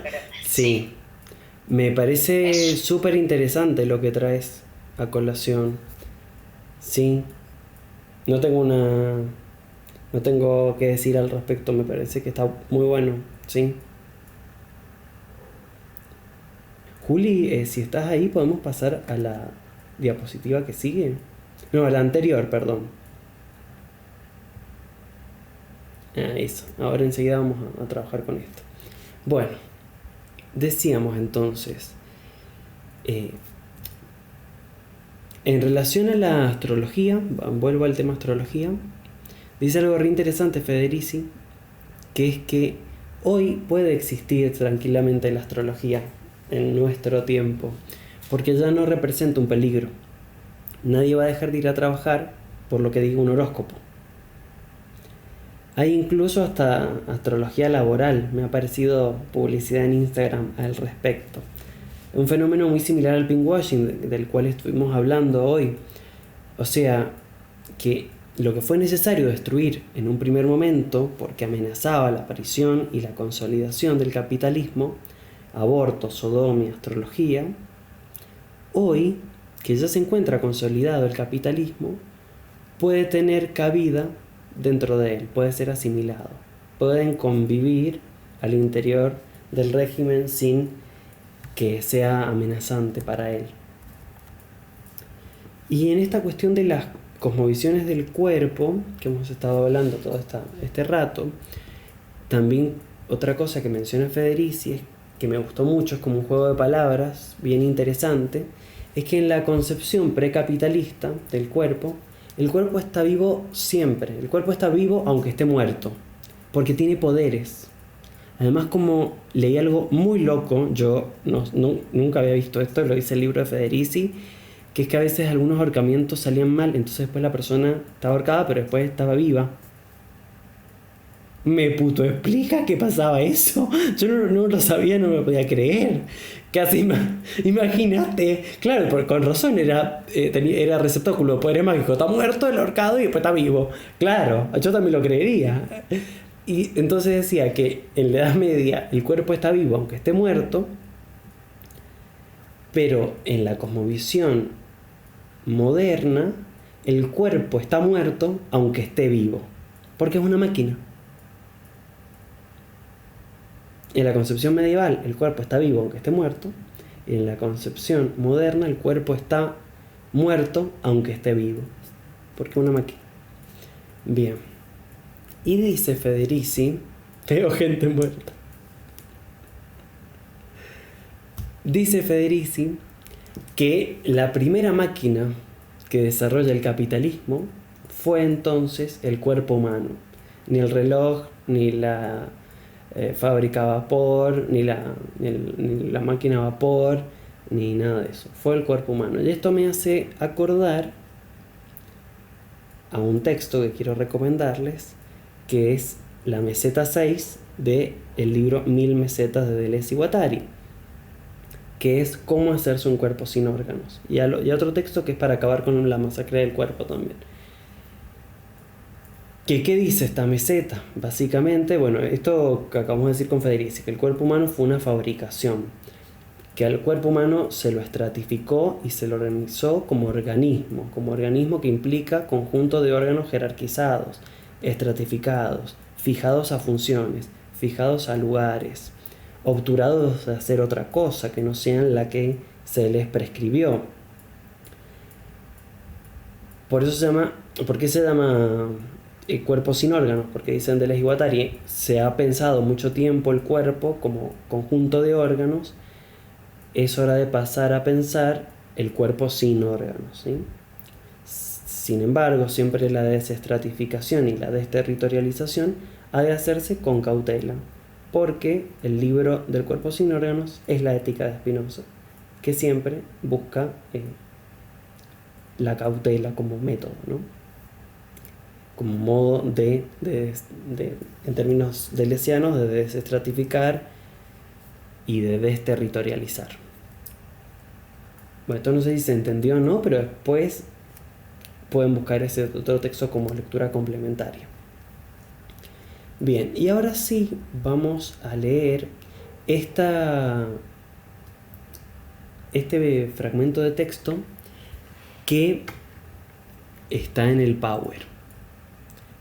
[SPEAKER 8] Pero,
[SPEAKER 7] sí. Me parece súper interesante lo que traes a colación. Sí. No tengo que decir al respecto, me parece que está muy bueno, sí. Juli, si estás ahí, podemos pasar a la diapositiva que sigue. No, a la anterior, perdón. Eso, ahora enseguida vamos a trabajar con esto. Bueno, decíamos entonces, en relación a la astrología, vuelvo al tema astrología, dice algo re interesante Federici, que es que hoy puede existir tranquilamente la astrología en nuestro tiempo, porque ya no representa un peligro. Nadie va a dejar de ir a trabajar por lo que diga un horóscopo. Hay incluso hasta astrología laboral, me ha aparecido publicidad en Instagram al respecto. Un fenómeno muy similar al pinkwashing del cual estuvimos hablando hoy. O sea, que lo que fue necesario destruir en un primer momento, porque amenazaba la aparición y la consolidación del capitalismo, aborto, sodomía, astrología, hoy, que ya se encuentra consolidado el capitalismo, puede tener cabida dentro de él, puede ser asimilado. Pueden convivir al interior del régimen sin que sea amenazante para él. Y en esta cuestión de las cosmovisiones del cuerpo, que hemos estado hablando todo este rato, también otra cosa que menciona Federici, que me gustó mucho, es como un juego de palabras bien interesante, es que en la concepción precapitalista del cuerpo, el cuerpo está vivo siempre, el cuerpo está vivo aunque esté muerto, porque tiene poderes. Además, como leí algo muy loco, yo nunca había visto esto, lo dice el libro de Federici, que es que a veces algunos ahorcamientos salían mal, entonces después la persona estaba ahorcada, pero después estaba viva. ¿Me puto explica qué pasaba eso? Yo no lo sabía, no me lo podía creer. Casi imagínate. Claro, con razón era receptáculo de poder mágico. Está muerto el ahorcado y después está vivo. Claro, yo también lo creería. Y entonces decía que en la Edad Media el cuerpo está vivo aunque esté muerto, pero en la cosmovisión moderna el cuerpo está muerto aunque esté vivo, porque es una máquina. En la concepción medieval el cuerpo está vivo aunque esté muerto, y en la concepción moderna el cuerpo está muerto aunque esté vivo, porque es una máquina. Bien. Y dice Federici, veo gente muerta. Dice Federici que la primera máquina que desarrolla el capitalismo fue entonces el cuerpo humano. Ni el reloj, ni la fábrica a vapor, ni la máquina a vapor, ni nada de eso. Fue el cuerpo humano. Y esto me hace acordar a un texto que quiero recomendarles, que es la meseta 6 del libro 1000 mesetas de Deleuze y Guattari, que es cómo hacerse un cuerpo sin órganos. Y otro texto que es para acabar con la masacre del cuerpo también. ¿Qué dice esta meseta? Básicamente, bueno, esto que acabamos de decir con Federici, que el cuerpo humano fue una fabricación, que al cuerpo humano se lo estratificó y se lo organizó como organismo que implica conjunto de órganos jerarquizados, estratificados, fijados a funciones, fijados a lugares, obturados de hacer otra cosa que no sean la que se les prescribió. ¿Por qué se llama cuerpo sin órganos? Porque dicen Deleuze y Guattari, se ha pensado mucho tiempo el cuerpo como conjunto de órganos, es hora de pasar a pensar el cuerpo sin órganos, ¿sí? Sin embargo, siempre la desestratificación y la desterritorialización ha de hacerse con cautela, porque el libro del cuerpo sin órganos es la ética de Spinoza, que siempre busca la cautela como método, ¿no? Como modo en términos deleuzianos, de desestratificar y de desterritorializar. Bueno, esto no sé si se entendió o no, pero después pueden buscar ese otro texto como lectura complementaria. Bien, y ahora sí vamos a leer este fragmento de texto que está en el Power,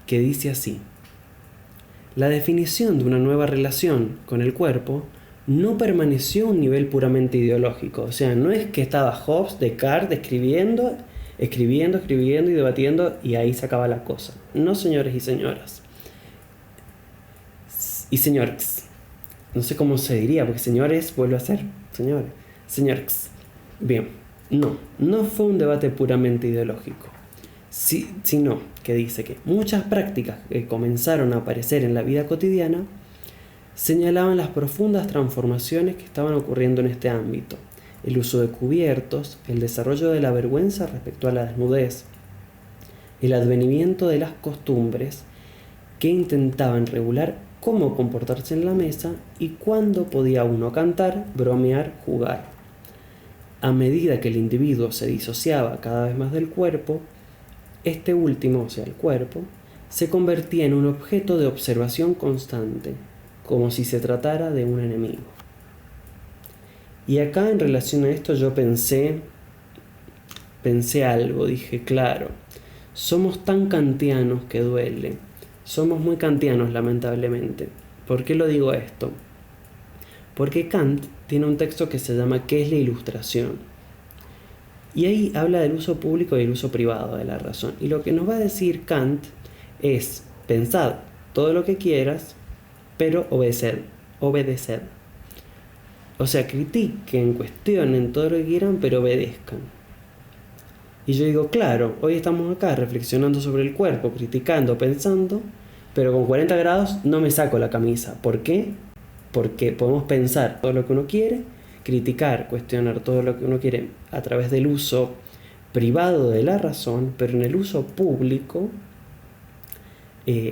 [SPEAKER 7] que dice así: la definición de una nueva relación con el cuerpo no permaneció a un nivel puramente ideológico. O sea, no es que estaba Hobbes, Descartes escribiendo y debatiendo y ahí se acaba la cosa. No, señores y señoras. Y señores. No sé cómo se diría, porque señores vuelve a ser señores. Señores. Bien, no fue un debate puramente ideológico, sino que dice que muchas prácticas que comenzaron a aparecer en la vida cotidiana señalaban las profundas transformaciones que estaban ocurriendo en este ámbito: el uso de cubiertos, el desarrollo de la vergüenza respecto a la desnudez, el advenimiento de las costumbres que intentaban regular cómo comportarse en la mesa y cuándo podía uno cantar, bromear, jugar. A medida que el individuo se disociaba cada vez más del cuerpo, este último, o sea, el cuerpo, se convertía en un objeto de observación constante, como si se tratara de un enemigo. Y acá, en relación a esto, yo pensé algo, dije, claro, somos tan kantianos que duele, somos muy kantianos lamentablemente. ¿Por qué lo digo esto? Porque Kant tiene un texto que se llama ¿Qué es la ilustración? Y ahí habla del uso público y el uso privado de la razón. Y lo que nos va a decir Kant es: pensad todo lo que quieras, pero obedeced. O sea, critiquen, cuestionen todo lo que quieran, pero obedezcan. Y yo digo, claro, hoy estamos acá reflexionando sobre el cuerpo, criticando, pensando, pero con 40 grados no me saco la camisa. ¿Por qué? Porque podemos pensar todo lo que uno quiere, criticar, cuestionar todo lo que uno quiere a través del uso privado de la razón, pero en el uso público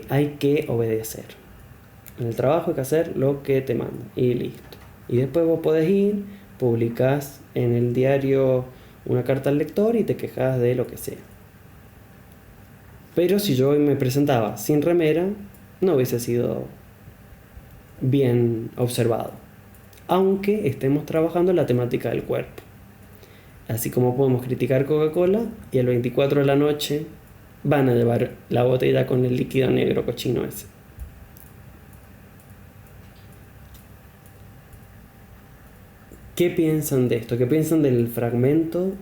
[SPEAKER 7] hay que obedecer. En el trabajo hay que hacer lo que te mandan y listo. Y después vos podés ir, publicás en el diario una carta al lector y te quejas de lo que sea. Pero si yo hoy me presentaba sin remera, no hubiese sido bien observado, aunque estemos trabajando la temática del cuerpo. Así como podemos criticar Coca-Cola y el 24 de la noche van a llevar la botella con el líquido negro cochino ese. ¿Qué piensan de esto? ¿Qué piensan del fragmento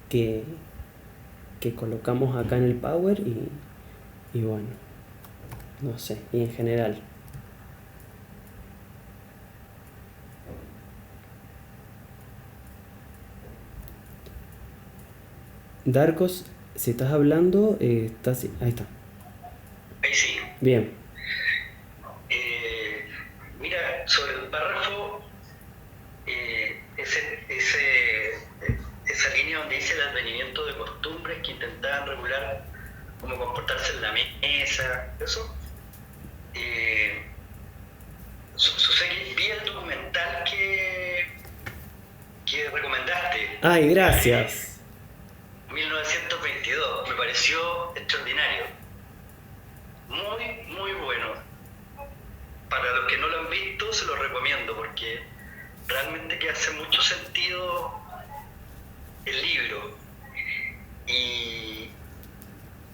[SPEAKER 7] que colocamos acá en el Power? Y bueno, no sé, y en general. Darkos, si estás hablando, estás... Ahí está.
[SPEAKER 10] Ahí sí.
[SPEAKER 7] Bien.
[SPEAKER 10] Mira, sobre el párrafo, esa línea donde dice el advenimiento de costumbres que intentaban regular cómo comportarse en la mesa, eso. Sucede que vi el documental que recomendaste.
[SPEAKER 7] Ay, gracias.
[SPEAKER 10] 1922, me pareció extraordinario. Muy, muy bueno. Para los que no lo han visto, se lo recomiendo porque realmente que hace mucho sentido el libro. Y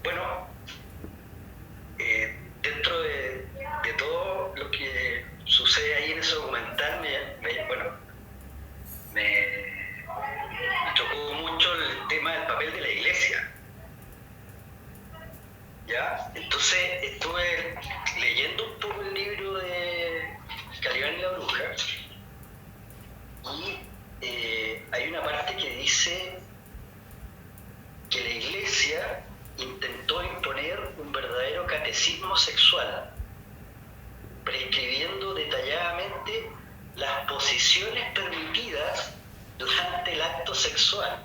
[SPEAKER 10] bueno, dentro de todo lo que sucede ahí en ese documental, me chocó mucho el tema del papel de la iglesia. ¿Ya? Entonces estuve leyendo un poco el libro de Calibán y la Bruja y hay una parte que dice que la iglesia intentó imponer un verdadero catecismo sexual, prescribiendo detalladamente las posiciones permitidas durante el acto sexual.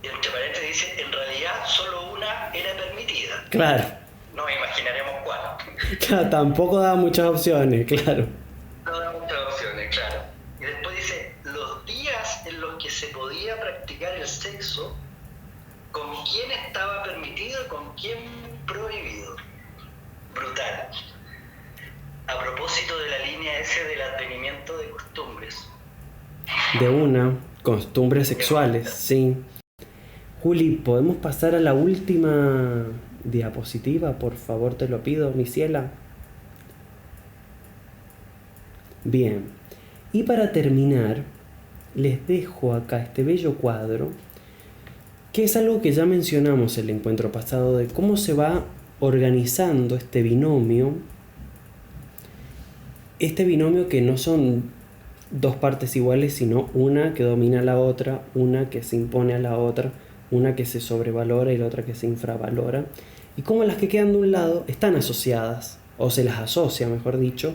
[SPEAKER 10] Entre paréntesis dice, en realidad solo una era permitida.
[SPEAKER 7] Claro.
[SPEAKER 10] No imaginaremos cuál.
[SPEAKER 7] Claro, tampoco da muchas opciones, claro.
[SPEAKER 10] No da muchas opciones, claro. Y después dice, los días en los que se podía practicar el sexo, con quién estaba permitido y con quién prohibido. Brutal. A propósito de la línea S del advenimiento de costumbres.
[SPEAKER 7] De una, costumbres sexuales, sí. Juli, ¿podemos pasar a la última diapositiva? Por favor, te lo pido, mi ciela. Bien. Y para terminar, les dejo acá este bello cuadro, que es algo que ya mencionamos en el encuentro pasado, de cómo se va organizando este binomio. Este binomio que no son dos partes iguales, sino una que domina a la otra, una que se impone a la otra, una que se sobrevalora y la otra que se infravalora, y cómo las que quedan de un lado están asociadas, o se las asocia, mejor dicho,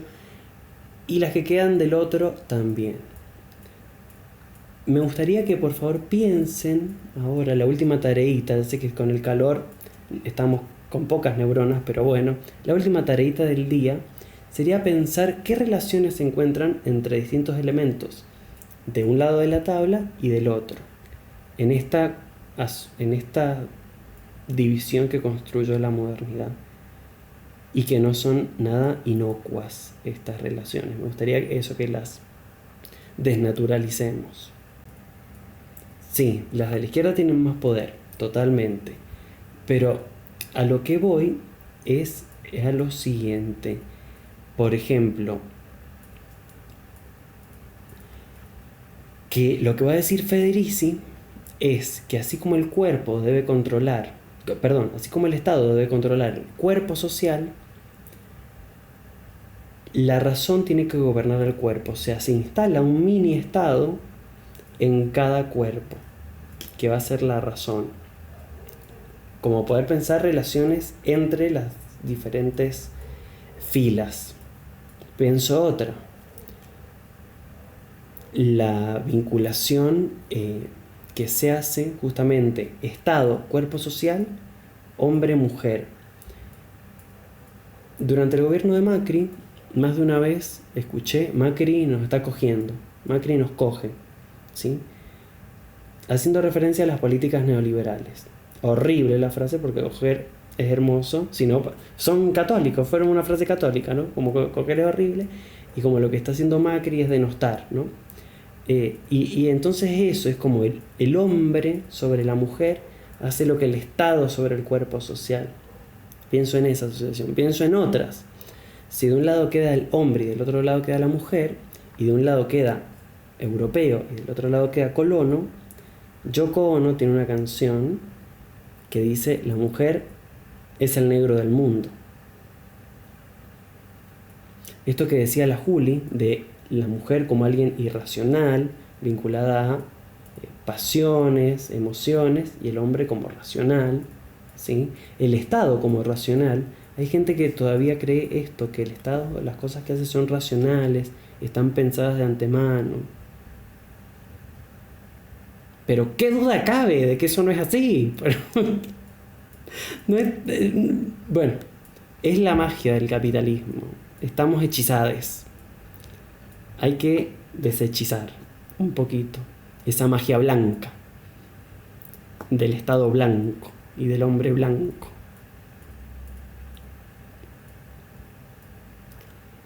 [SPEAKER 7] y las que quedan del otro también. Me gustaría que por favor piensen ahora la última tareita. Ya sé que con el calor estamos con pocas neuronas, pero bueno, la última tareita del día sería pensar qué relaciones se encuentran entre distintos elementos de un lado de la tabla y del otro, en esta división que construyó la modernidad, y que no son nada inocuas estas relaciones. Me gustaría eso, que las desnaturalicemos. Sí, las de la izquierda tienen más poder, totalmente, pero a lo que voy es a lo siguiente. Por ejemplo, que lo que va a decir Federici es que así como el cuerpo debe controlar, así como el Estado debe controlar el cuerpo social, la razón tiene que gobernar el cuerpo. O sea, se instala un mini Estado en cada cuerpo, que va a ser la razón. Como poder pensar relaciones entre las diferentes filas. Pienso otra. La vinculación que se hace justamente Estado, cuerpo social, hombre-mujer. Durante el gobierno de Macri, más de una vez escuché, Macri nos está cogiendo, Macri nos coge, ¿sí? Haciendo referencia a las políticas neoliberales. Horrible la frase, porque coger es hermoso, sino son católicos, fueron una frase católica, ¿no? Como Coqueleo es horrible, y como lo que está haciendo Macri es denostar, ¿no? Y entonces eso es como el hombre sobre la mujer hace lo que el Estado sobre el cuerpo social. Pienso en esa asociación, pienso en otras. Si de un lado queda el hombre y del otro lado queda la mujer, y de un lado queda europeo y del otro lado queda colono, Yoko Ono tiene una canción que dice: la mujer es el negro del mundo. Esto que decía la Juli de la mujer como alguien irracional, vinculada a pasiones, emociones, y el hombre como racional, ¿sí? El Estado como racional. Hay gente que todavía cree esto, que el Estado, las cosas que hace son racionales, están pensadas de antemano. Pero qué duda cabe de que eso no es así. Pero no es, bueno, es la magia del capitalismo. Estamos hechizados. Hay que deshechizar un poquito esa magia blanca del Estado blanco y del hombre blanco.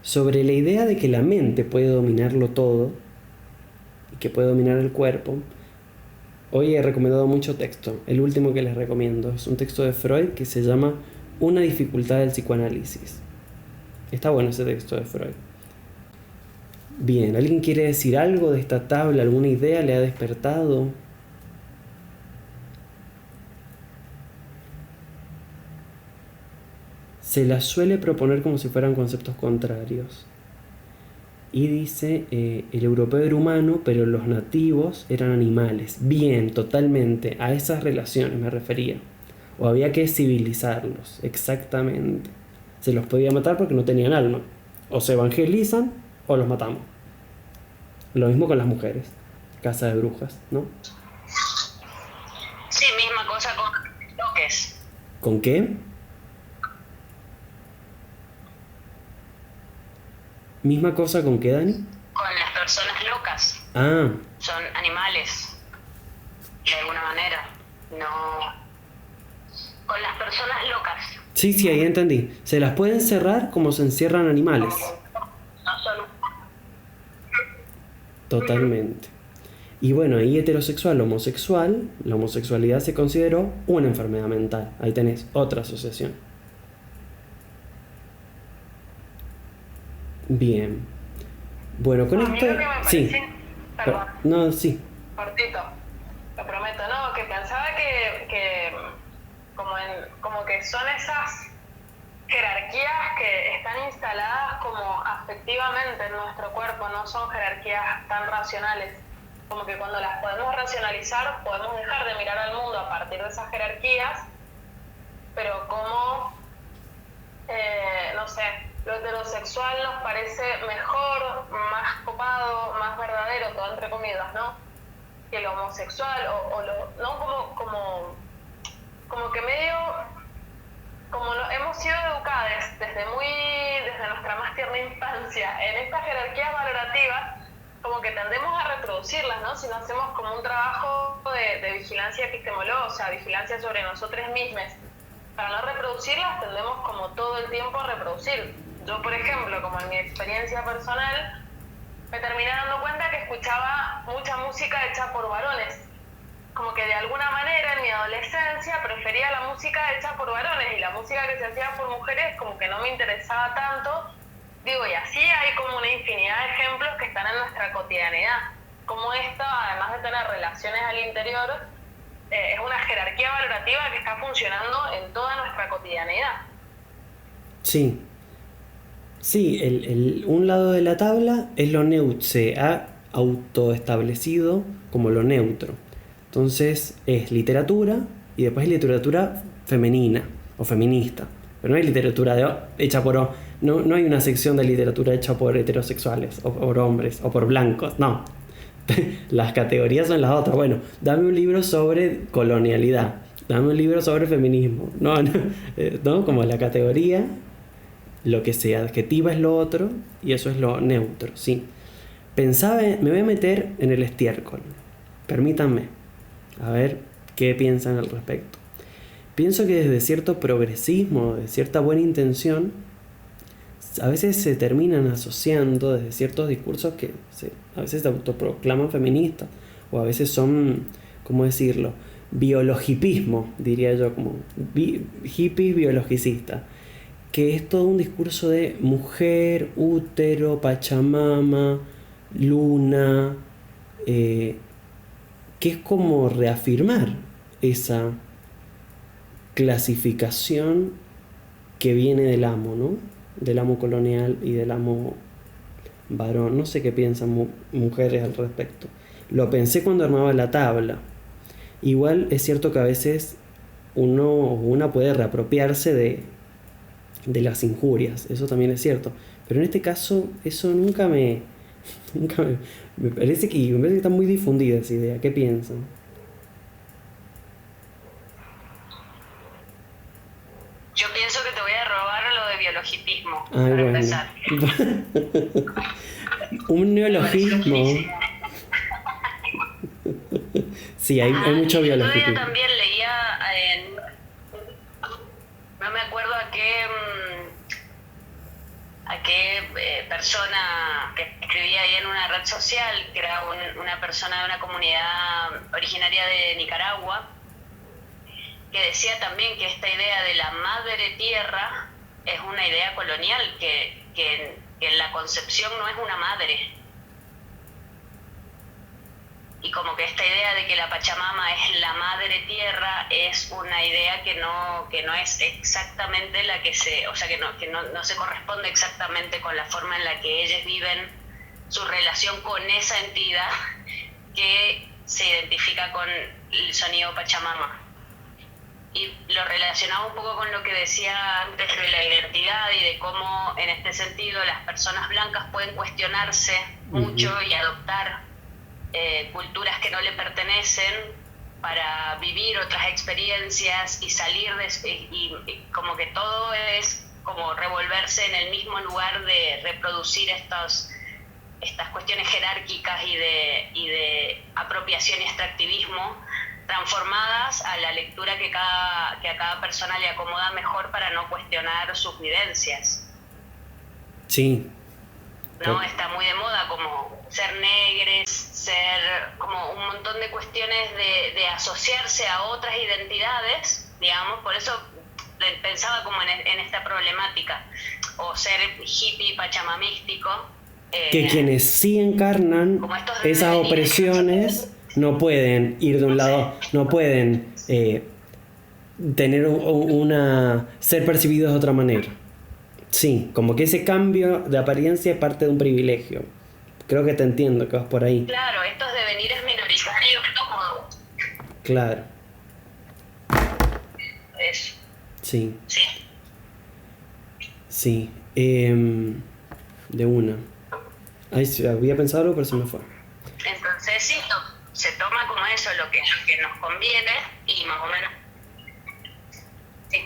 [SPEAKER 7] Sobre la idea de que la mente puede dominarlo todo y que puede dominar el cuerpo, hoy he recomendado mucho texto. El último que les recomiendo es un texto de Freud que se llama Una dificultad del psicoanálisis. Está bueno ese texto de Freud. Bien, ¿alguien quiere decir algo de esta tabla? ¿Alguna idea le ha despertado? Se las suele proponer como si fueran conceptos contrarios. Y dice, el europeo era humano, pero los nativos eran animales. Bien, totalmente, a esas relaciones me refería. O había que civilizarlos, exactamente. Se los podía matar porque no tenían alma. O se evangelizan o los matamos. Lo mismo con las mujeres. Casa de brujas, ¿no?
[SPEAKER 8] Sí, misma cosa con toques.
[SPEAKER 7] ¿Con qué? ¿Misma cosa con qué, Dani?
[SPEAKER 8] Con las personas locas.
[SPEAKER 7] Ah.
[SPEAKER 8] Son animales, de alguna manera. No. Con las personas locas.
[SPEAKER 7] Sí, ahí entendí. Se las puede encerrar como se encierran animales.
[SPEAKER 8] No son.
[SPEAKER 7] Totalmente. Y bueno, ahí heterosexual, homosexual, la homosexualidad se consideró una enfermedad mental. Ahí tenés otra asociación. Bien. Bueno, con esto... Sí. No, sí.
[SPEAKER 5] Cortito, lo prometo, ¿no? Que pensaba que como que son esas jerarquías que están instaladas como afectivamente en nuestro cuerpo, no son jerarquías tan racionales. Como que cuando las podemos racionalizar, podemos dejar de mirar al mundo a partir de esas jerarquías, pero como, no sé, lo heterosexual nos parece mejor, más copado, más verdadero, todo entre comillas, ¿no? Que lo homosexual, ¿no? Como que medio, como hemos sido educadas desde nuestra más tierna infancia en estas jerarquías valorativas, como que tendemos a reproducirlas, ¿no? Si no hacemos como un trabajo de vigilancia epistemológica, o sea, vigilancia sobre nosotros mismos. Para no reproducirlas, tendemos como todo el tiempo a reproducir. Yo, por ejemplo, como en mi experiencia personal, me terminé dando cuenta que escuchaba mucha música hecha por varones. Como que de alguna manera en mi adolescencia prefería la música hecha por varones y la música que se hacía por mujeres como que no me interesaba tanto. Digo, y así hay como una infinidad de ejemplos que están en nuestra cotidianidad. Como esto, además de tener relaciones al interior, es una jerarquía valorativa que está funcionando en toda nuestra cotidianidad.
[SPEAKER 7] Sí. Sí, un lado de la tabla es lo neutro, se ha autoestablecido como lo neutro. Entonces es literatura y después hay literatura femenina o feminista. Pero no hay literatura hecha por... No hay una sección de literatura hecha por heterosexuales o por hombres o por blancos, no. Las categorías son las otras. Bueno, dame un libro sobre colonialidad, dame un libro sobre feminismo. No, como la categoría, lo que se adjetiva es lo otro y eso es lo neutro, sí. Pensaba, me voy a meter en el estiércol. Permítanme, a ver qué piensan al respecto. pienso que desde cierto progresismo, de cierta buena intención, a veces se terminan asociando desde ciertos discursos que a veces se autoproclaman feministas, o a veces son, ¿cómo decirlo?, biologipismo, diría yo, como hippies biologicistas, que es todo un discurso de mujer, útero, Pachamama, luna, que es como reafirmar esa clasificación que viene del amo, ¿no? Del amo colonial y del amo varón. No sé qué piensan mujeres al respecto. Lo pensé cuando armaba la tabla. Igual es cierto que a veces una puede reapropiarse de las injurias, eso también es cierto. Pero en este caso, eso nunca me parece que está muy difundida esa idea. ¿Qué piensan?
[SPEAKER 8] Yo pienso que te voy a robar lo de biologipismo,
[SPEAKER 7] Ay,
[SPEAKER 8] para
[SPEAKER 7] bueno.
[SPEAKER 8] empezar.
[SPEAKER 7] Un neologismo. Sí, hay mucho
[SPEAKER 8] Yo
[SPEAKER 7] biologismo.
[SPEAKER 8] también leía, no me acuerdo a qué persona que escribía ahí en una red social, que era una persona de una comunidad originaria de Nicaragua, que decía también que esta idea de la madre tierra es una idea colonial, que en la concepción no es una madre. Y como que esta idea de que la Pachamama es la madre tierra es una idea que no es exactamente la que no se corresponde exactamente con la forma en la que ellos viven su relación con esa entidad que se identifica con el sonido Pachamama. Y lo relacionaba un poco con lo que decía antes de la identidad y de cómo en este sentido las personas blancas pueden cuestionarse mucho y adoptar culturas que no le pertenecen para vivir otras experiencias y salir y como que todo es como revolverse en el mismo lugar de reproducir estas cuestiones jerárquicas y de apropiación y extractivismo, transformadas a la lectura que a cada persona le acomoda mejor para no cuestionar sus vivencias.
[SPEAKER 7] Sí.
[SPEAKER 8] ¿No? Está muy de moda como ser negres, ser como un montón de cuestiones de asociarse a otras identidades, digamos, por eso pensaba como en esta problemática, o ser hippie pachamamístico.
[SPEAKER 7] Que quienes sí encarnan esas opresiones no pueden ir de un lado, no pueden tener ser percibidos de otra manera. Sí, como que ese cambio de apariencia es parte de un privilegio. Creo que te entiendo, que vas por ahí.
[SPEAKER 8] Claro, estos devenires minoritarios, todo.
[SPEAKER 7] Claro.
[SPEAKER 8] Eso.
[SPEAKER 7] Sí.
[SPEAKER 8] Sí.
[SPEAKER 7] Sí. De una. Ay, sí, había pensado algo, pero se me fue.
[SPEAKER 8] Entonces sí, se toma como eso lo que nos conviene y más o menos. Sí,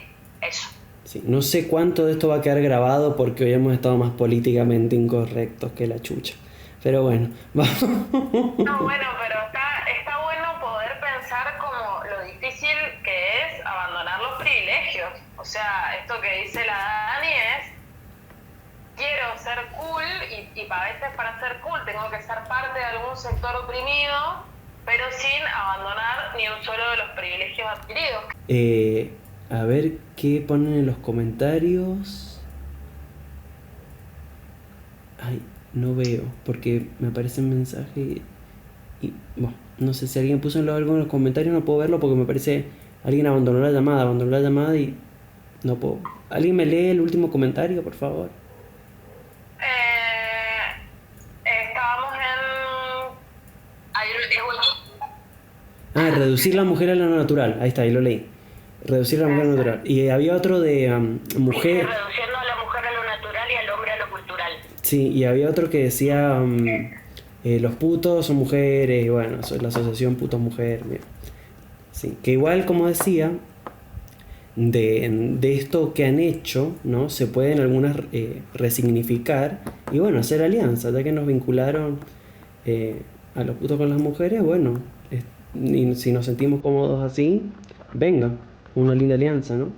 [SPEAKER 8] eso.
[SPEAKER 7] Sí, no sé cuánto de esto va a quedar grabado porque hoy hemos estado más políticamente incorrectos que la chucha. Pero bueno, vamos.
[SPEAKER 5] No, bueno, pero está bueno poder pensar como lo difícil que es abandonar los privilegios. O sea, esto que dice la Dani es, quiero ser cool y a veces para ser cool tengo que ser parte de algún sector oprimido, pero sin abandonar ni un solo de los privilegios adquiridos.
[SPEAKER 7] A ver qué ponen en los comentarios. Ay, no veo, porque me aparecen mensajes y bueno, no sé si alguien puso algo en los comentarios, no puedo verlo porque me parece alguien abandonó la llamada y no puedo. ¿Alguien me lee el último comentario, por favor?
[SPEAKER 5] Estábamos
[SPEAKER 7] en... reducir la mujer a lo natural, ahí está, ahí lo leí. Reducir la mujer a lo natural. Y había otro de mujer...
[SPEAKER 8] Reduciendo a la mujer a lo natural y al hombre a lo cultural.
[SPEAKER 7] Sí, y había otro que decía los putos son mujeres, y bueno, eso es la asociación puto-mujer. Sí, que igual, como decía, de esto que han hecho, ¿no? Se pueden algunas resignificar y bueno, hacer alianzas, ya que nos vincularon a los putos con las mujeres, bueno, y si nos sentimos cómodos así, venga. una linda alianza, ¿no?